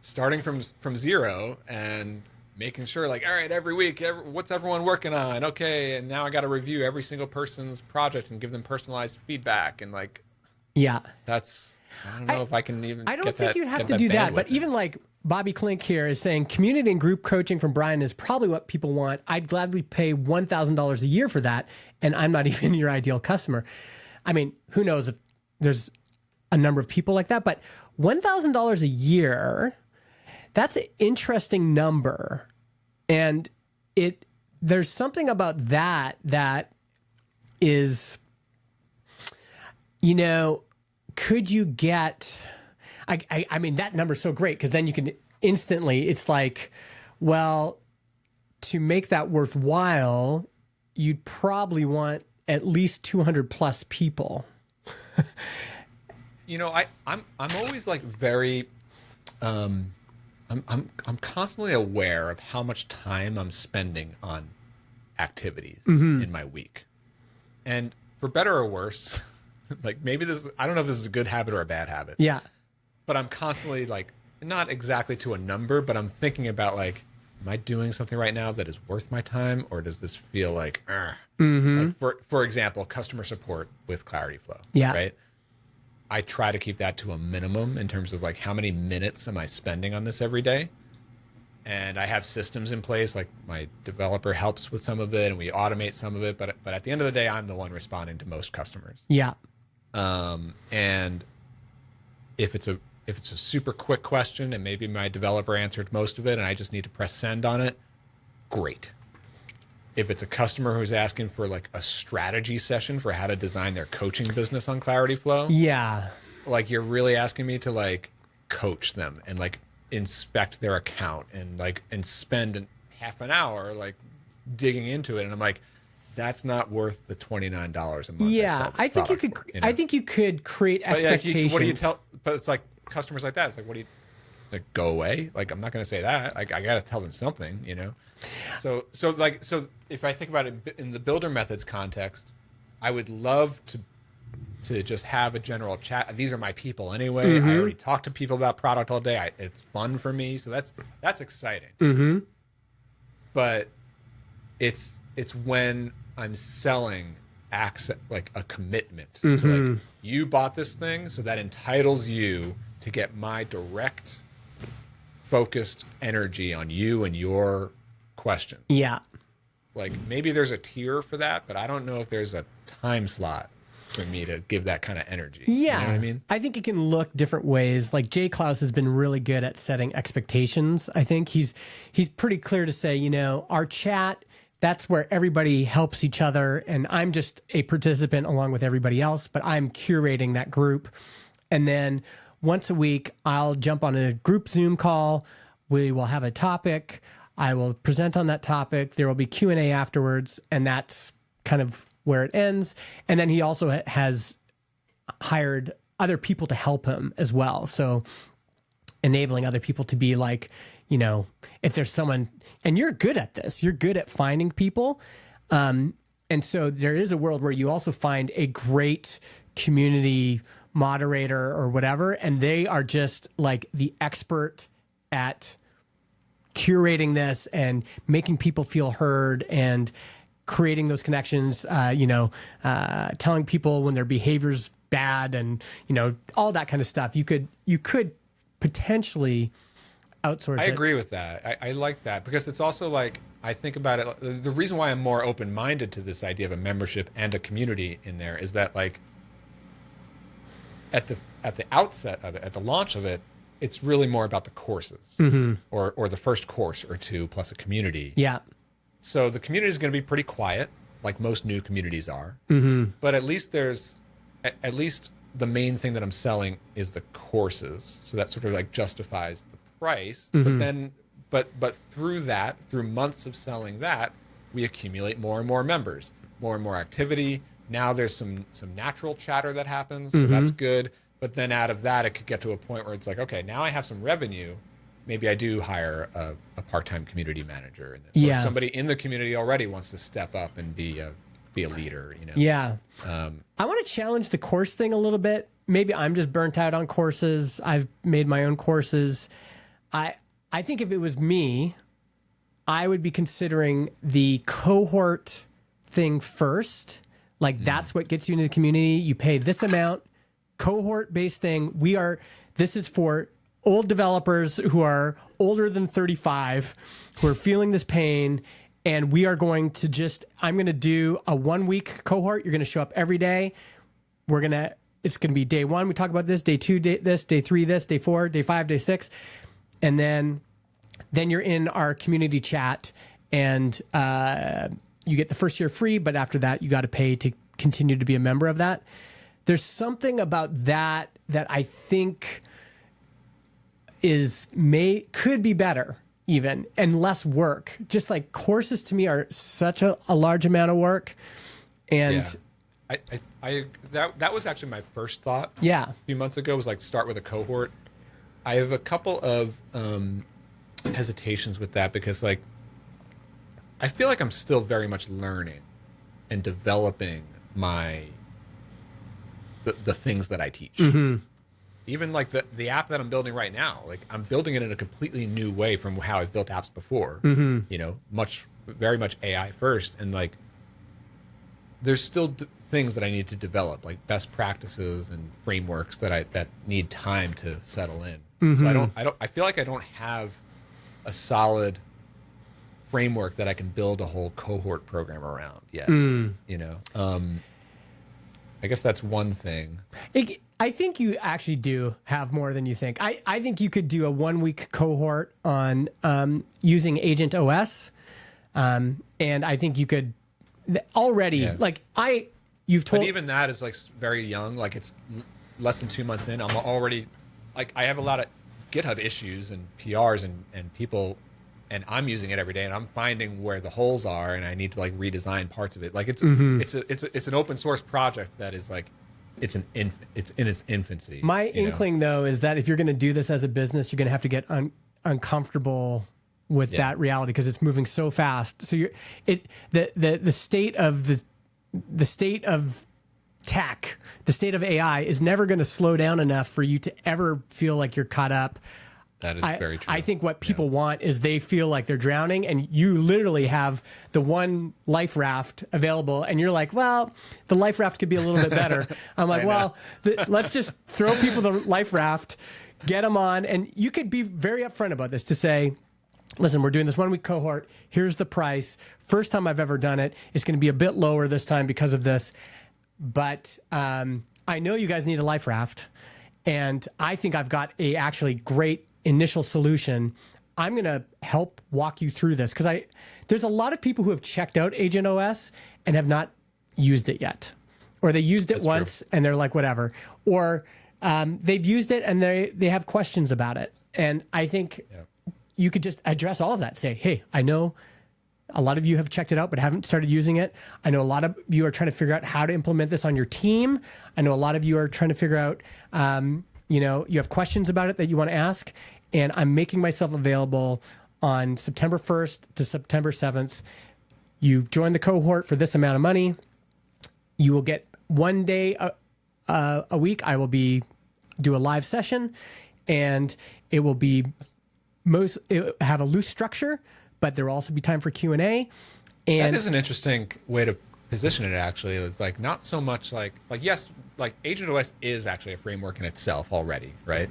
starting from zero and making sure like, all right, every week, what's everyone working on? Okay, and now I got to review every single person's project and give them personalized feedback. And like, that's, I don't know if I can even. I don't think you'd have to do that. But even like Bobby Klink here is saying community and group coaching from Brian is probably what people want. I'd gladly pay $1,000 a year for that. And I'm not even your ideal customer. I mean, who knows if there's a number of people like that, but $1,000 a year, that's an interesting number. And there's something about that is, you know, could you get, I mean, that number's so great because then you can instantly, it's like, well, to make that worthwhile, you'd probably want at least 200 plus people. You know, I'm always like very, I'm constantly aware of how much time I'm spending on activities in my week. And for better or worse, like maybe I don't know if this is a good habit or a bad habit. Yeah. But I'm constantly like, not exactly to a number, but I'm thinking about like, am I doing something right now that is worth my time? Or does this feel like, like for example, customer support with Clarity Flow. Yeah. Right. I try to keep that to a minimum in terms of like, how many minutes am I spending on this every day? And I have systems in place, like my developer helps with some of it and we automate some of it. But at the end of the day, I'm the one responding to most customers. Yeah. And if it's a super quick question and maybe my developer answered most of it and I just need to press send on it, great. If it's a customer who's asking for like a strategy session for how to design their coaching business on Clarity Flow, like you're really asking me to like coach them and like inspect their account and spend half an hour like digging into it, and I'm like, that's not worth the $29 a month. Yeah, I think you could. You know? I think you could create expectations. What do you tell? But it's like customers like that. It's like, what do you like? Go away. Like I'm not going to say that. Like I got to tell them something. You know. So if I think about it in the BuilderMethods context, I would love to just have a general chat. These are my people anyway. I already talk to people about product all day. It's fun for me. So that's exciting. But it's when I'm selling access, like a commitment to like, you bought this thing, so that entitles you to get my direct focused energy on you and your question. Yeah. Like maybe there's a tier for that, but I don't know if there's a time slot for me to give that kind of energy. Yeah. You know what I mean? I think it can look different ways. Like Jay Klaus has been really good at setting expectations. I think he's pretty clear to say, you know, our chat, that's where everybody helps each other. And I'm just a participant along with everybody else, but I'm curating that group. And then once a week, I'll jump on a group Zoom call. We will have a topic. I will present on that topic. There will be Q&A afterwards. And that's kind of where it ends. And then he also has hired other people to help him as well. So enabling other people to be like, if there's someone, and you're good at this, you're good at finding people. And so there is a world where you also find a great community moderator or whatever, and they are just like the expert at curating this and making people feel heard and creating those connections, telling people when their behavior's bad and, all that kind of stuff. You could potentially outsource it. I agree with that. I like that because it's also like, I think about it. The reason why I'm more open-minded to this idea of a membership and a community in there is that, like, at the outset of it, at the launch of it, it's really more about the courses or the first course or two plus a community. Yeah. So the community is going to be pretty quiet, like most new communities are. But at least at least the main thing that I'm selling is the courses. So that sort of like justifies the price. But then, but through months of selling that, we accumulate more and more members, more and more activity. Now there's some natural chatter that happens, so that's good. But then out of that, it could get to a point where it's like, okay, now I have some revenue. Maybe I do hire a part-time community manager in this. Yeah. Or somebody in the community already wants to step up and be a leader. Yeah. I want to challenge the course thing a little bit. Maybe I'm just burnt out on courses. I've made my own courses. I think if it was me, I would be considering the cohort thing first. Like that's what gets you into the community. You pay this amount, cohort-based thing. This is for old developers who are older than 35, who are feeling this pain. And we are going to I'm going to do a 1-week cohort. You're going to show up every day. It's going to be day 1. We talk about this, day 2, this, day 3, this, day 4, day 5, day 6. And then you're in our community chat and, you get the first year free, but after that, you got to pay to continue to be a member of that. There's something about that I think could be better even and less work. Just like courses to me are such a large amount of work. And yeah. That was actually my first thought. Yeah. A few months ago was like start with a cohort. I have a couple of hesitations with that because like I feel like I'm still very much learning and developing the things that I teach. Even like the app that I'm building right now, like I'm building it in a completely new way from how I've built apps before. Very much AI first, and like there's still things that I need to develop, like best practices and frameworks that need time to settle in. So I feel like I don't have a solid framework that I can build a whole cohort program around yet. I guess that's one thing. I think you actually do have more than you think. I think you could do a 1-week cohort on using Agent OS. And I think you could already, you've told. But even that is like very young. Like it's less than 2 months in. I'm already, like, I have a lot of GitHub issues and PRs and people, and I'm using it every day, and I'm finding where the holes are, and I need to like redesign parts of it. Like it's an open source project that is like it's in its infancy. My inkling though is that if you're going to do this as a business, you're going to have to get uncomfortable with that reality because it's moving so fast. So the state of the state of tech, the state of AI is never going to slow down enough for you to ever feel like you're caught up. That is very true. I think what people want is they feel like they're drowning, and you literally have the one life raft available, and you're like, well, the life raft could be a little bit better. I'm like, well, let's just throw people the life raft, get them on, and you could be very upfront about this to say, listen, we're doing this 1-week cohort. Here's the price. First time I've ever done it. It's going to be a bit lower this time because of this, but I know you guys need a life raft, and I think I've got a actually great initial solution. I'm going to help walk you through this because there's a lot of people who have checked out Agent OS and have not used it yet, or they used it once and they're like, whatever, or they've used it and they have questions about it. And I think you could just address all of that. Say, hey, I know a lot of you have checked it out but haven't started using it. I know a lot of you are trying to figure out how to implement this on your team. I know a lot of you are trying to figure out, you have questions about it that you want to ask. and I'm making myself available on September 1st to September 7th. You join the cohort for this amount of money. You will get 1 day a week. I will do a live session, and it will have a loose structure, but there will also be time for Q&A. And that is an interesting way to position it, actually. It's like not so much like yes, like Agent OS is actually a framework in itself already, right?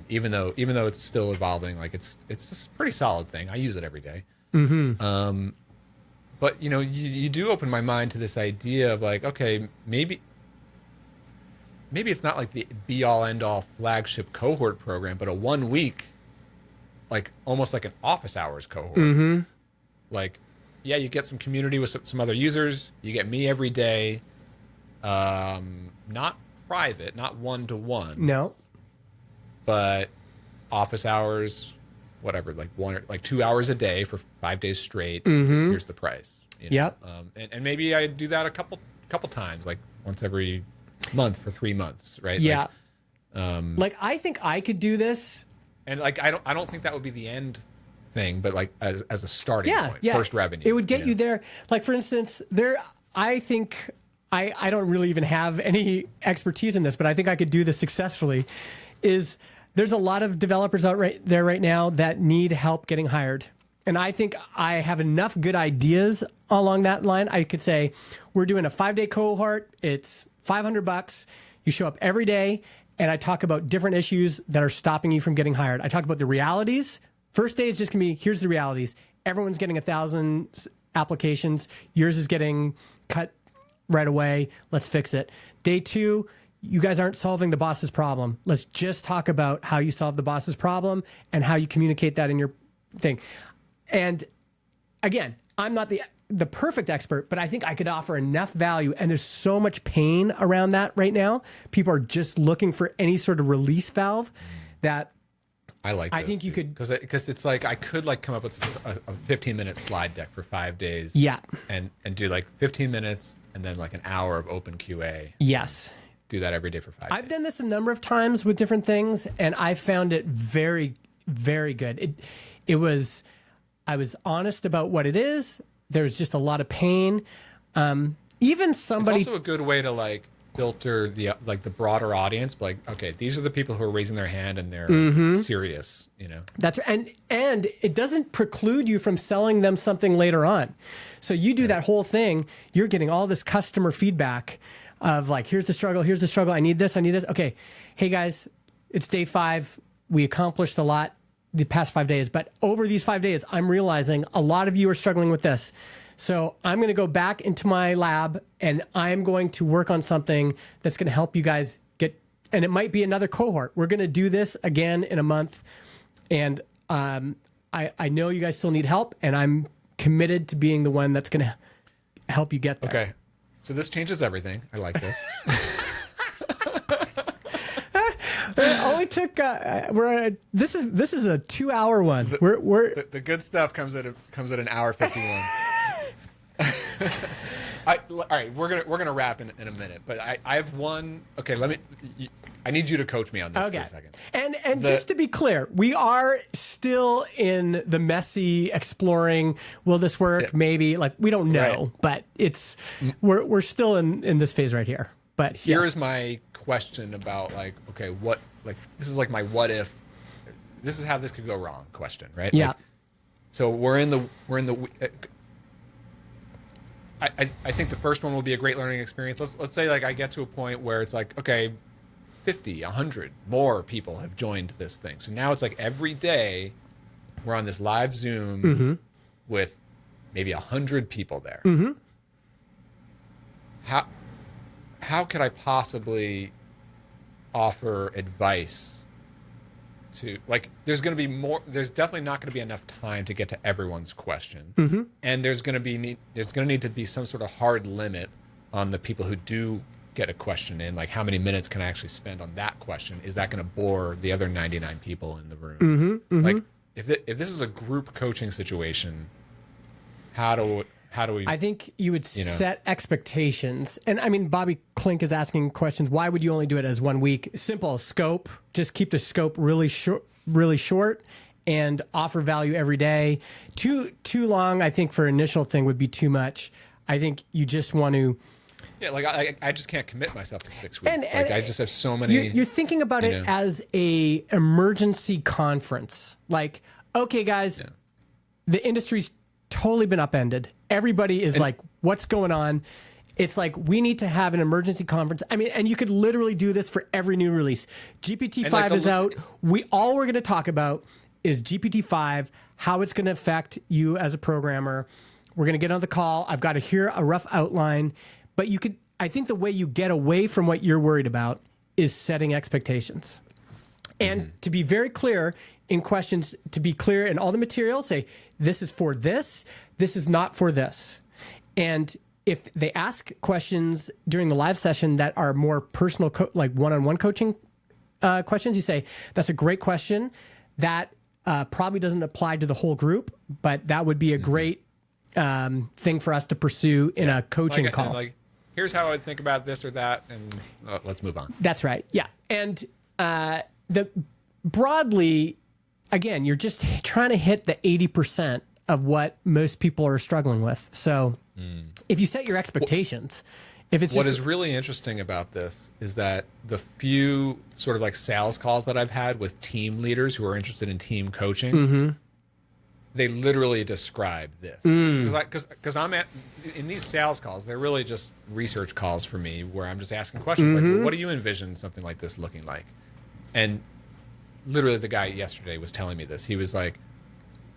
Even though it's still evolving, like it's a pretty solid thing. I use it every day. Mm-hmm. But you do open my mind to this idea of like, okay, maybe it's not like the be all end all flagship cohort program, but a 1 week, like almost like an office hours cohort. Mm-hmm. Like, yeah, you get some community with some other users. You get me every day. Not private, not one-to-one. No. But office hours, whatever, like 2 hours a day for 5 days straight. Mm-hmm. Here's the price. Yep. And maybe I do that a couple times, like once every month for 3 months, right? Yeah. Like I think I could do this. And like I don't think that would be the end thing, but like as a starting point, yeah. first revenue. It would get you there. Like for instance, I think I don't really even have any expertise in this, but I think I could do this successfully. There's a lot of developers out right now that need help getting hired. And I think I have enough good ideas along that line. I could say, we're doing a 5-day cohort. It's $500. You show up every day, and I talk about different issues that are stopping you from getting hired. I talk about the realities. First day is just going to be, here's the realities. Everyone's getting 1,000 applications. Yours is getting cut right away. Let's fix it. Day 2, you guys aren't solving the boss's problem. Let's just talk about how you solve the boss's problem and how you communicate that in your thing. And again, I'm not the perfect expert, but I think I could offer enough value. And there's so much pain around that right now. People are just looking for any sort of release valve that I think you could, because it's like I could like come up with a 15-minute slide deck for 5 days. Yeah. And do like 15 minutes and then like an hour of open QA. Yes. Do that every day for 5 days. I've done this a number of times with different things, and I found it very, very good. I was honest about what it is. There's just a lot of pain. Even somebody. It's also a good way to like filter the broader audience. Like, okay, these are the people who are raising their hand and they're serious. That's and it doesn't preclude you from selling them something later on. So you do that whole thing. You're getting all this customer feedback of like, here's the struggle. I need this. Okay, hey guys, it's day 5. We accomplished a lot the past 5 days, but over these 5 days, I'm realizing a lot of you are struggling with this. So I'm going to go back into my lab and I'm going to work on something that's going to help you guys get, and it might be another cohort. We're going to do this again in a month. And I know you guys still need help, and I'm committed to being the one that's going to help you get there. Okay. So this changes everything. I like this. It only took. This is a 2-hour one. The good stuff comes at an hour 51. All right, we're gonna wrap in a minute, but I have one. Okay, I need you to coach me on this for a second. And just to be clear, we are still in the messy exploring. Will this work? Yeah. Maybe. Like we don't know, but we're still in this phase right here. But here's my question about like, okay, what, like, this is like my what if, this is how this could go wrong question, right? Yeah. Like, so we're in the I think the first one will be a great learning experience. Let's say like I get to a point where it's like, okay, 50, 100 more people have joined this thing. So now it's like every day we're on this live Zoom with maybe 100 people there. Mm-hmm. How could I possibly offer advice to, like, there's definitely not going to be enough time to get to everyone's question. And there's going to need to be some sort of hard limit on the people who do get a question in, like how many minutes can I actually spend on that question? Is that going to bore the other 99 people in the room? Like if this is a group coaching situation, how do we? I think you would set expectations. And I mean, Bobby Klink is asking questions. Why would you only do it as 1 week? Simple scope. Just keep the scope really short, really short and offer value every day. Too long, I think, for initial thing would be too much. I think you just want to. Yeah, like I just can't commit myself to 6 weeks. And I just have so many. You're thinking about it as a emergency conference. Like, okay, guys, the industry's totally been upended. Everybody is like, what's going on? It's like, we need to have an emergency conference. I mean, and you could literally do this for every new release. GPT-5 is out. All we're going to talk about is GPT-5, how it's going to affect you as a programmer. We're going to get on the call. I've got to hear a rough outline. But I think the way you get away from what you're worried about is setting expectations. And to be very clear in questions, to be clear in all the materials, say, this is for this is not for this. And if they ask questions during the live session that are more personal, like one-on-one coaching questions, you say, that's a great question. That probably doesn't apply to the whole group, but that would be a great thing for us to pursue in a coaching call. Like, here's how I would think about this or that, and let's move on. That's right. Yeah. And broadly, again, you're just trying to hit the 80% of what most people are struggling with. So if you set your expectations, what is really interesting about this is that the few sort of like sales calls that I've had with team leaders who are interested in team coaching, they literally describe this. Because I'm in these sales calls, they're really just research calls for me where I'm just asking questions like, well, what do you envision something like this looking like? And literally the guy yesterday was telling me this. He was like,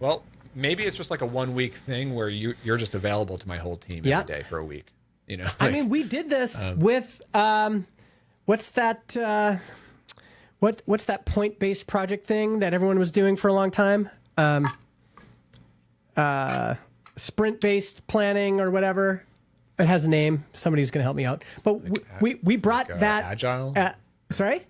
well, maybe it's just like a 1 week thing where you're just available to my whole team every day for a week. You know, like, I mean, we did this with what's that point-based project thing that everyone was doing for a long time? Sprint-based planning or whatever. It has a name. Somebody's going to help me out. But we brought that Agile. Sorry,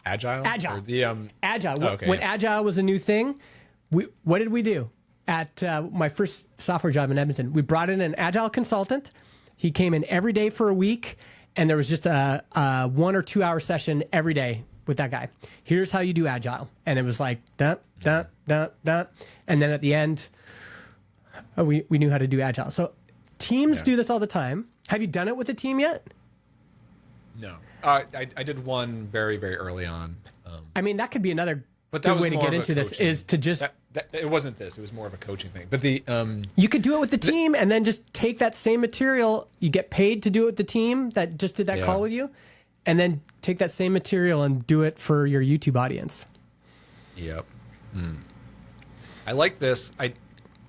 Agile. Agile. Or the Agile. Oh, okay, when Agile was a new thing, what did we do at my first software job in Edmonton? We brought in an Agile consultant. He came in every day for a week, and there was just a 1 or 2 hour session every day with that guy. Here's how you do Agile. And it was like, dun, dun, dun, dun. And then at the end, we knew how to do Agile. So teams do this all the time. Have you done it with a team yet? No. I did one very, very early on. I mean, that could be another but that good was way to more get of a into this coaching. is to just... It wasn't this. It was more of a coaching thing. But the you could do it with the team and then just take that same material. You get paid to do it with the team that just did that call with you, and then take that same material and do it for your YouTube audience. Yep. I like this.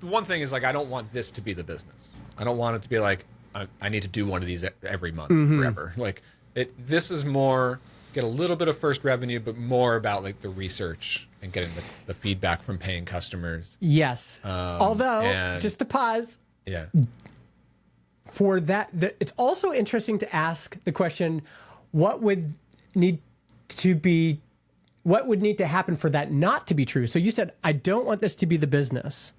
One thing is, like, I don't want this to be the business. I don't want it to be like I need to do one of these every month forever. Like this is more get a little bit of first revenue, but more about like the research and getting the feedback from paying customers. Yes. Although, just to pause. Yeah. For that, it's also interesting to ask the question, what would need to happen for that not to be true? So you said, I don't want this to be the business.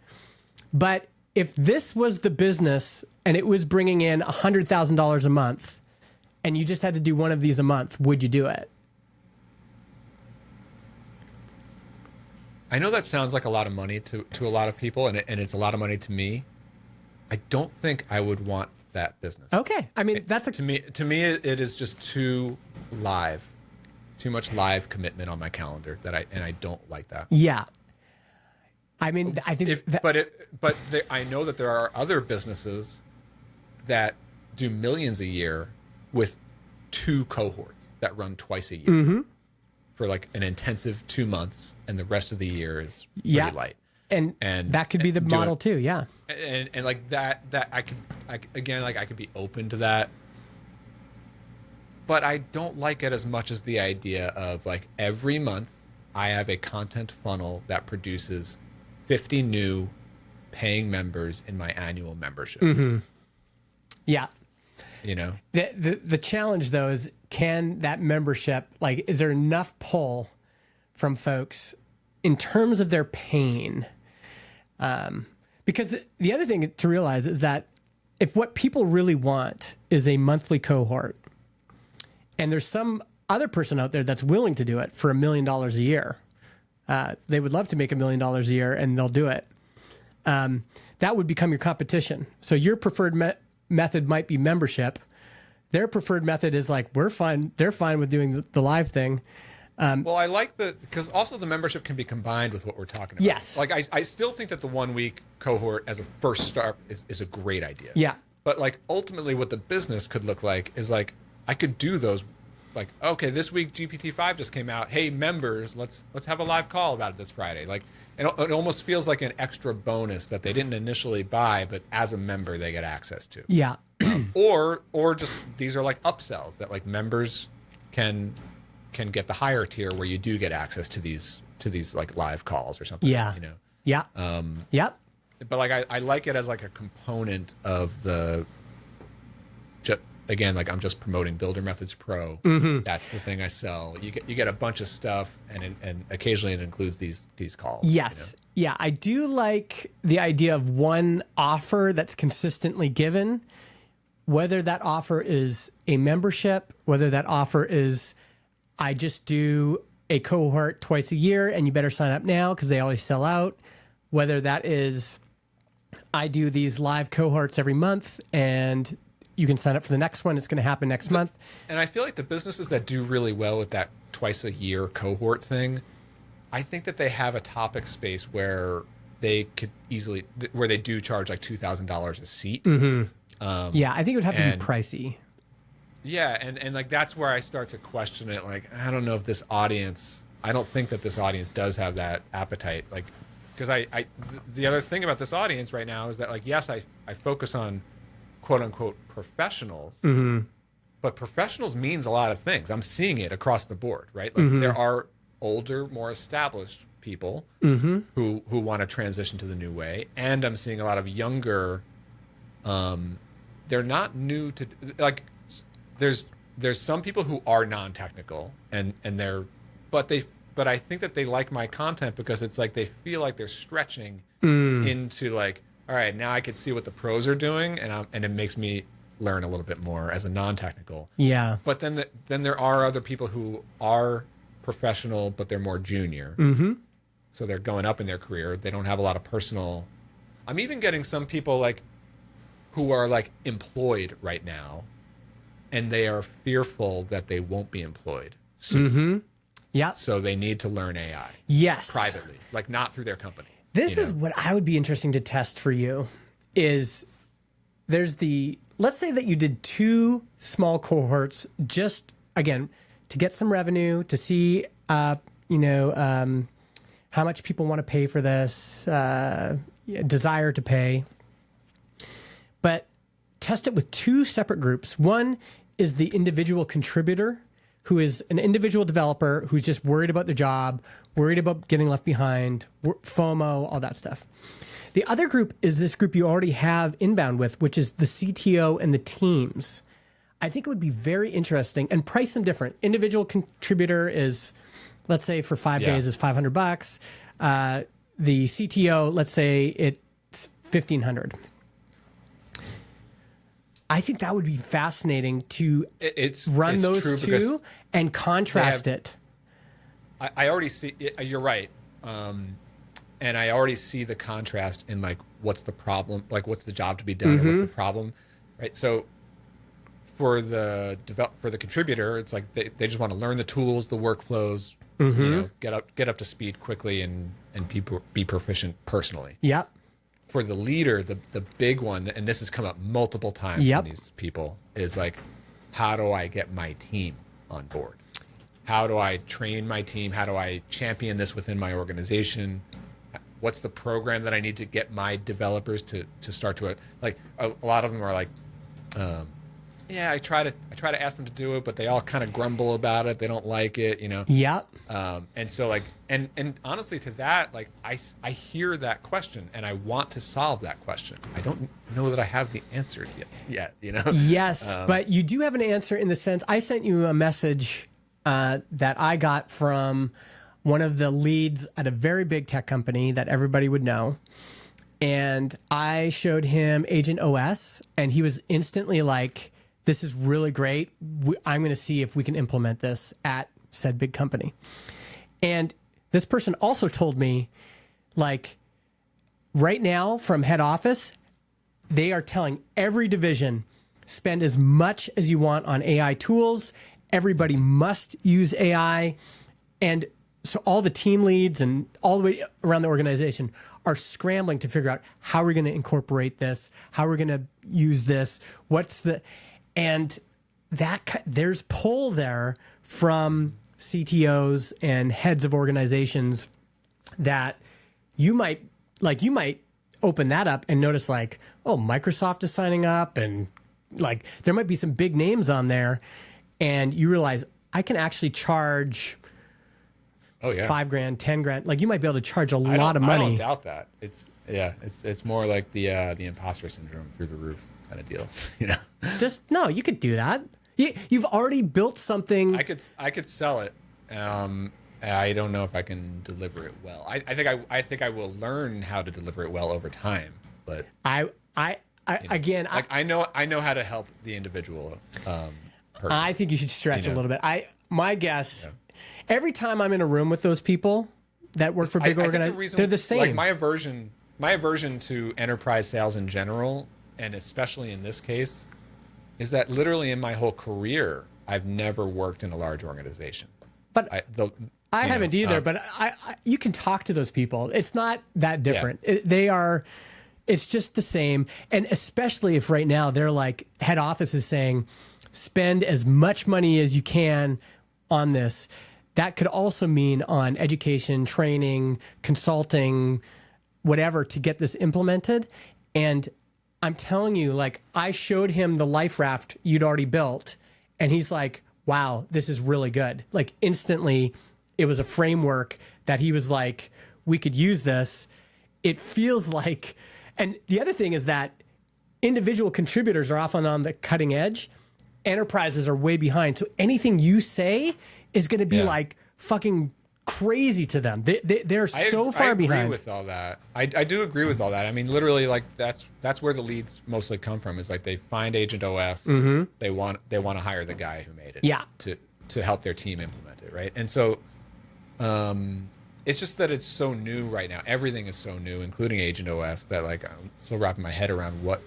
But if this was the business and it was bringing in $100,000 a month and you just had to do one of these a month, would you do it? I know that sounds like a lot of money to a lot of people, and it's a lot of money to me. I don't think I would want that business. Okay. I mean, to me it is just too much live commitment on my calendar and I don't like that. Yeah. I mean, I think I know that there are other businesses that do millions a year with 2 cohorts that run twice a year for like an intensive 2 months, and the rest of the year is pretty light. And that could be the model too. Yeah. And like that I could be open to that, but I don't like it as much as the idea of like every month I have a content funnel that produces 50 new paying members in my annual membership. Yeah. You know, the challenge though is, can that membership, like, is there enough pull from folks in terms of their pain? Because the other thing to realize is that if what people really want is a monthly cohort, and there's some other person out there that's willing to do it for $1 million a year, They would love to make $1 million a year, and they'll do it. That would become your competition. So your preferred method might be membership. Their preferred method is like, we're fine. They're fine with doing the live thing. Well, I like because also the membership can be combined with what we're talking about. Yes. Like I still think that the 1 week cohort as a first start is a great idea. Yeah. But like ultimately what the business could look like is like, I could do those, like, okay, this week GPT-5 just came out. Hey, members, let's have a live call about it this Friday. Like, it almost feels like an extra bonus that they didn't initially buy, but as a member they get access to. Yeah. Or just these are like upsells that like members can get the higher tier where you do get access to these like live calls or something. Yeah. You know. Yeah. Yep. But like I like it as like a component of the. Again, like I'm just promoting BuilderMethods Pro. Mm-hmm. That's the thing I sell. You get a bunch of stuff, and occasionally it includes these calls. Yes. You know? Yeah, I do like the idea of one offer that's consistently given, whether that offer is a membership, whether that offer is I just do a cohort twice a year and you better sign up now because they always sell out, whether that is I do these live cohorts every month and you can sign up for the next one. It's going to happen next month. And I feel like the businesses that do really well with that twice a year cohort thing, I think that they have a topic space where they could easily, where they do charge like $2,000 a seat. Mm-hmm. Yeah, I think it would have to be pricey. Yeah, and like that's where I start to question it. Like, I don't know if this audience, I don't think that this audience does have that appetite. Like, because the other thing about this audience right now is that like, yes, I focus on quote unquote professionals, mm-hmm. but professionals means a lot of things. I'm seeing it across the board, right? Like mm-hmm. there are older, more established people mm-hmm. who want to transition to the new way. And I'm seeing a lot of younger, they're not new to like, there's some people who are non-technical and but I think that they like my content because it's like, they feel like they're stretching into like, all right, now I can see what the pros are doing, and it makes me learn a little bit more as a non-technical. Yeah. But then there are other people who are professional, but they're more junior. Mm-hmm. So they're going up in their career. They don't have a lot of personal. I'm even getting some people like who are like employed right now, and they are fearful that they won't be employed soon. Mm-hmm. Yeah. So they need to learn AI. Yes. Privately, like not through their company. This is what I would be interesting to test for you is let's say that you did 2 small cohorts just, again, to get some revenue, to see, how much people want to pay for this, desire to pay. But test it with 2 separate groups. One is the individual contributor, who is an individual developer who's just worried about their job, worried about getting left behind, FOMO, all that stuff. The other group is this group you already have inbound with, which is the CTO and the teams. I think it would be very interesting, and price them different. Individual contributor is, let's say for 5 days is $500. The CTO, let's say it's $1,500. I think that would be fascinating to run those 2 and contrast it. I already see, you're right. And I already see the contrast in like, what's the problem? Like, what's the job to be done? Mm-hmm. Or what's the problem? Right. So for the contributor, it's like they just want to learn the tools, the workflows, mm-hmm. Get up to speed quickly and be proficient personally. Yep. For the leader, the big one, and this has come up multiple times from these people, is like, how do I get my team on board? How do I train my team? How do I champion this within my organization? What's the program that I need to get my developers to start to like? A lot of them are like, I try to ask them to do it, but they all kind of grumble about it. They don't like it, Yep. And so like, and honestly to that, like I hear that question and I want to solve that question. I don't know that I have the answers yet. Yes, but you do have an answer in the sense I sent you a message that I got from one of the leads at a very big tech company that everybody would know. And I showed him Agent OS and he was instantly like, this is really great. I'm going to see if we can implement this at said big company. And this person also told me, like, right now from head office, they are telling every division, spend as much as you want on AI tools. Everybody must use AI. And so all the team leads and all the way around the organization are scrambling to figure out how we're going to incorporate this, how we're going to use this, and there's pull there from CTOs and heads of organizations that you might open that up and notice like, oh, Microsoft is signing up, and like there might be some big names on there, and you realize I can actually charge $5,000, $10,000. Like you might be able to charge a lot of money. I don't doubt that. It's more like the imposter syndrome through the roof kind of deal. You know, no, you could do that. You've already built something. I could sell it. I don't know if I can deliver it well. I think I will learn how to deliver it well over time. But I know how to help the individual person. I think you should stretch a little bit. My guess, every time I'm in a room with those people that work for big organizations, they're the same. Like my aversion to enterprise sales in general, and especially in this case, is that literally in my whole career, I've never worked in a large organization. But I haven't either. But you can talk to those people. It's not that different. Yeah. It's just the same. And especially if right now they're like, head office is saying, spend as much money as you can on this. That could also mean on education, training, consulting, whatever, to get this implemented. And I'm telling you, like, I showed him the life raft you'd already built, and he's like, wow, this is really good. Like, instantly, it was a framework that he was like, we could use this. It feels like, and the other thing is that individual contributors are often on the cutting edge. Enterprises are way behind. So anything you say is going to be like fucking crazy to them. They're so far behind. I agree with all that. I do agree with all that. I mean, literally, like that's where the leads mostly come from. Is like they find Agent OS. Mm-hmm. They want to hire the guy who made it. Yeah. To help their team implement it, right? And so, it's just that it's so new right now. Everything is so new, including Agent OS, that like I'm still wrapping my head around what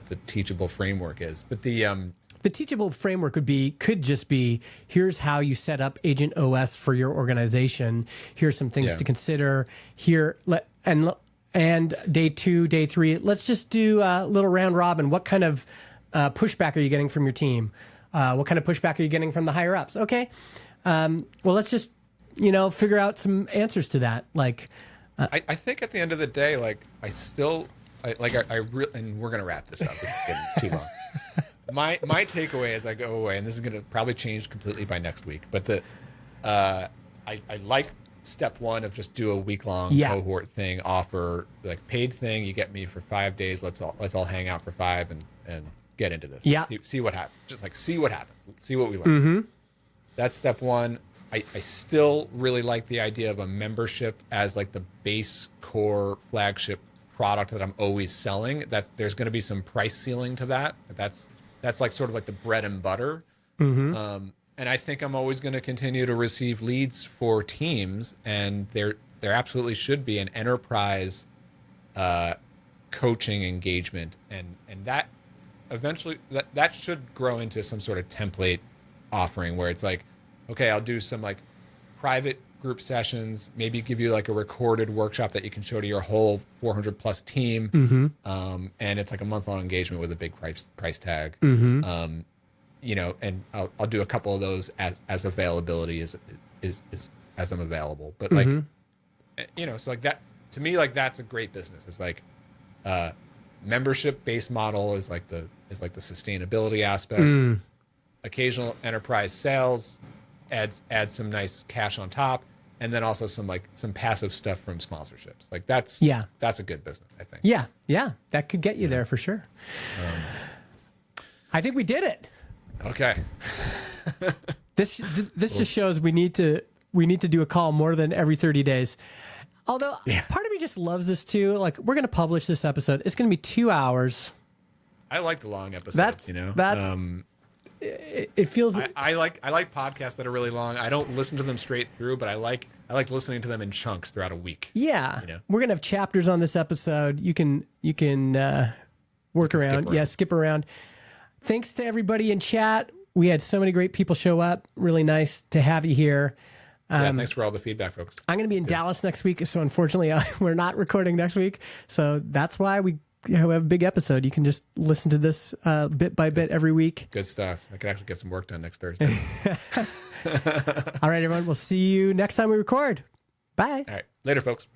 the teachable framework is. But the teachable framework could just be, here's how you set up Agent OS for your organization. Here's some things to consider. And day 2, day 3, let's just do a little round robin. What kind of pushback are you getting from your team? What kind of pushback are you getting from the higher ups? Okay. Well, let's just, figure out some answers to that. Like, I think at the end of the day, like and we're going to wrap this up. It's getting too long. My takeaway as I go away, and this is going to probably change completely by next week, but I like step 1 of just do a week-long cohort thing, offer like paid thing. You get me for 5 days. Let's all hang out for 5 and get into this. Yeah. See what happens. Just like see what happens. See what we learn. Mm-hmm. That's step 1. I still really like the idea of a membership as like the base core flagship product that I'm always selling. That there's going to be some price ceiling to that. That's like sort of like the bread and butter. Mm-hmm. And I think I'm always going to continue to receive leads for teams, and there absolutely should be an enterprise coaching engagement, and that eventually that should grow into some sort of template offering where it's like, okay, I'll do some like private group sessions, maybe give you like a recorded workshop that you can show to your whole 400 plus team. Mm-hmm. And it's like a month-long engagement with a big price tag. Mm-hmm. And I'll do a couple of those as availability is as I'm available. But like, so like that, to me, like that's a great business. It's like, membership-based model is like the sustainability aspect. Occasional enterprise sales adds some nice cash on top, and then also some passive stuff from sponsorships. Like that's a good business, I think. Yeah, that could get you there for sure. I think we did it. Okay. This just shows we need to do a call more than every 30 days. Although part of me just loves this too. Like, we're going to publish this episode. It's going to be 2 hours. I like the long episodes. It feels. I like podcasts that are really long. I don't listen to them straight through, but I like like listening to them in chunks throughout a week. Yeah. You know? We're going to have chapters on this episode. You can work around. Yeah, skip around. Thanks to everybody in chat. We had so many great people show up. Really nice to have you here. Thanks for all the feedback, folks. I'm going to be in Dallas next week, so unfortunately we're not recording next week. So that's why we have a big episode. You can just listen to this bit by bit every week. Good stuff. I can actually get some work done next Thursday. All right, everyone. We'll see you next time we record. Bye. All right. Later, folks.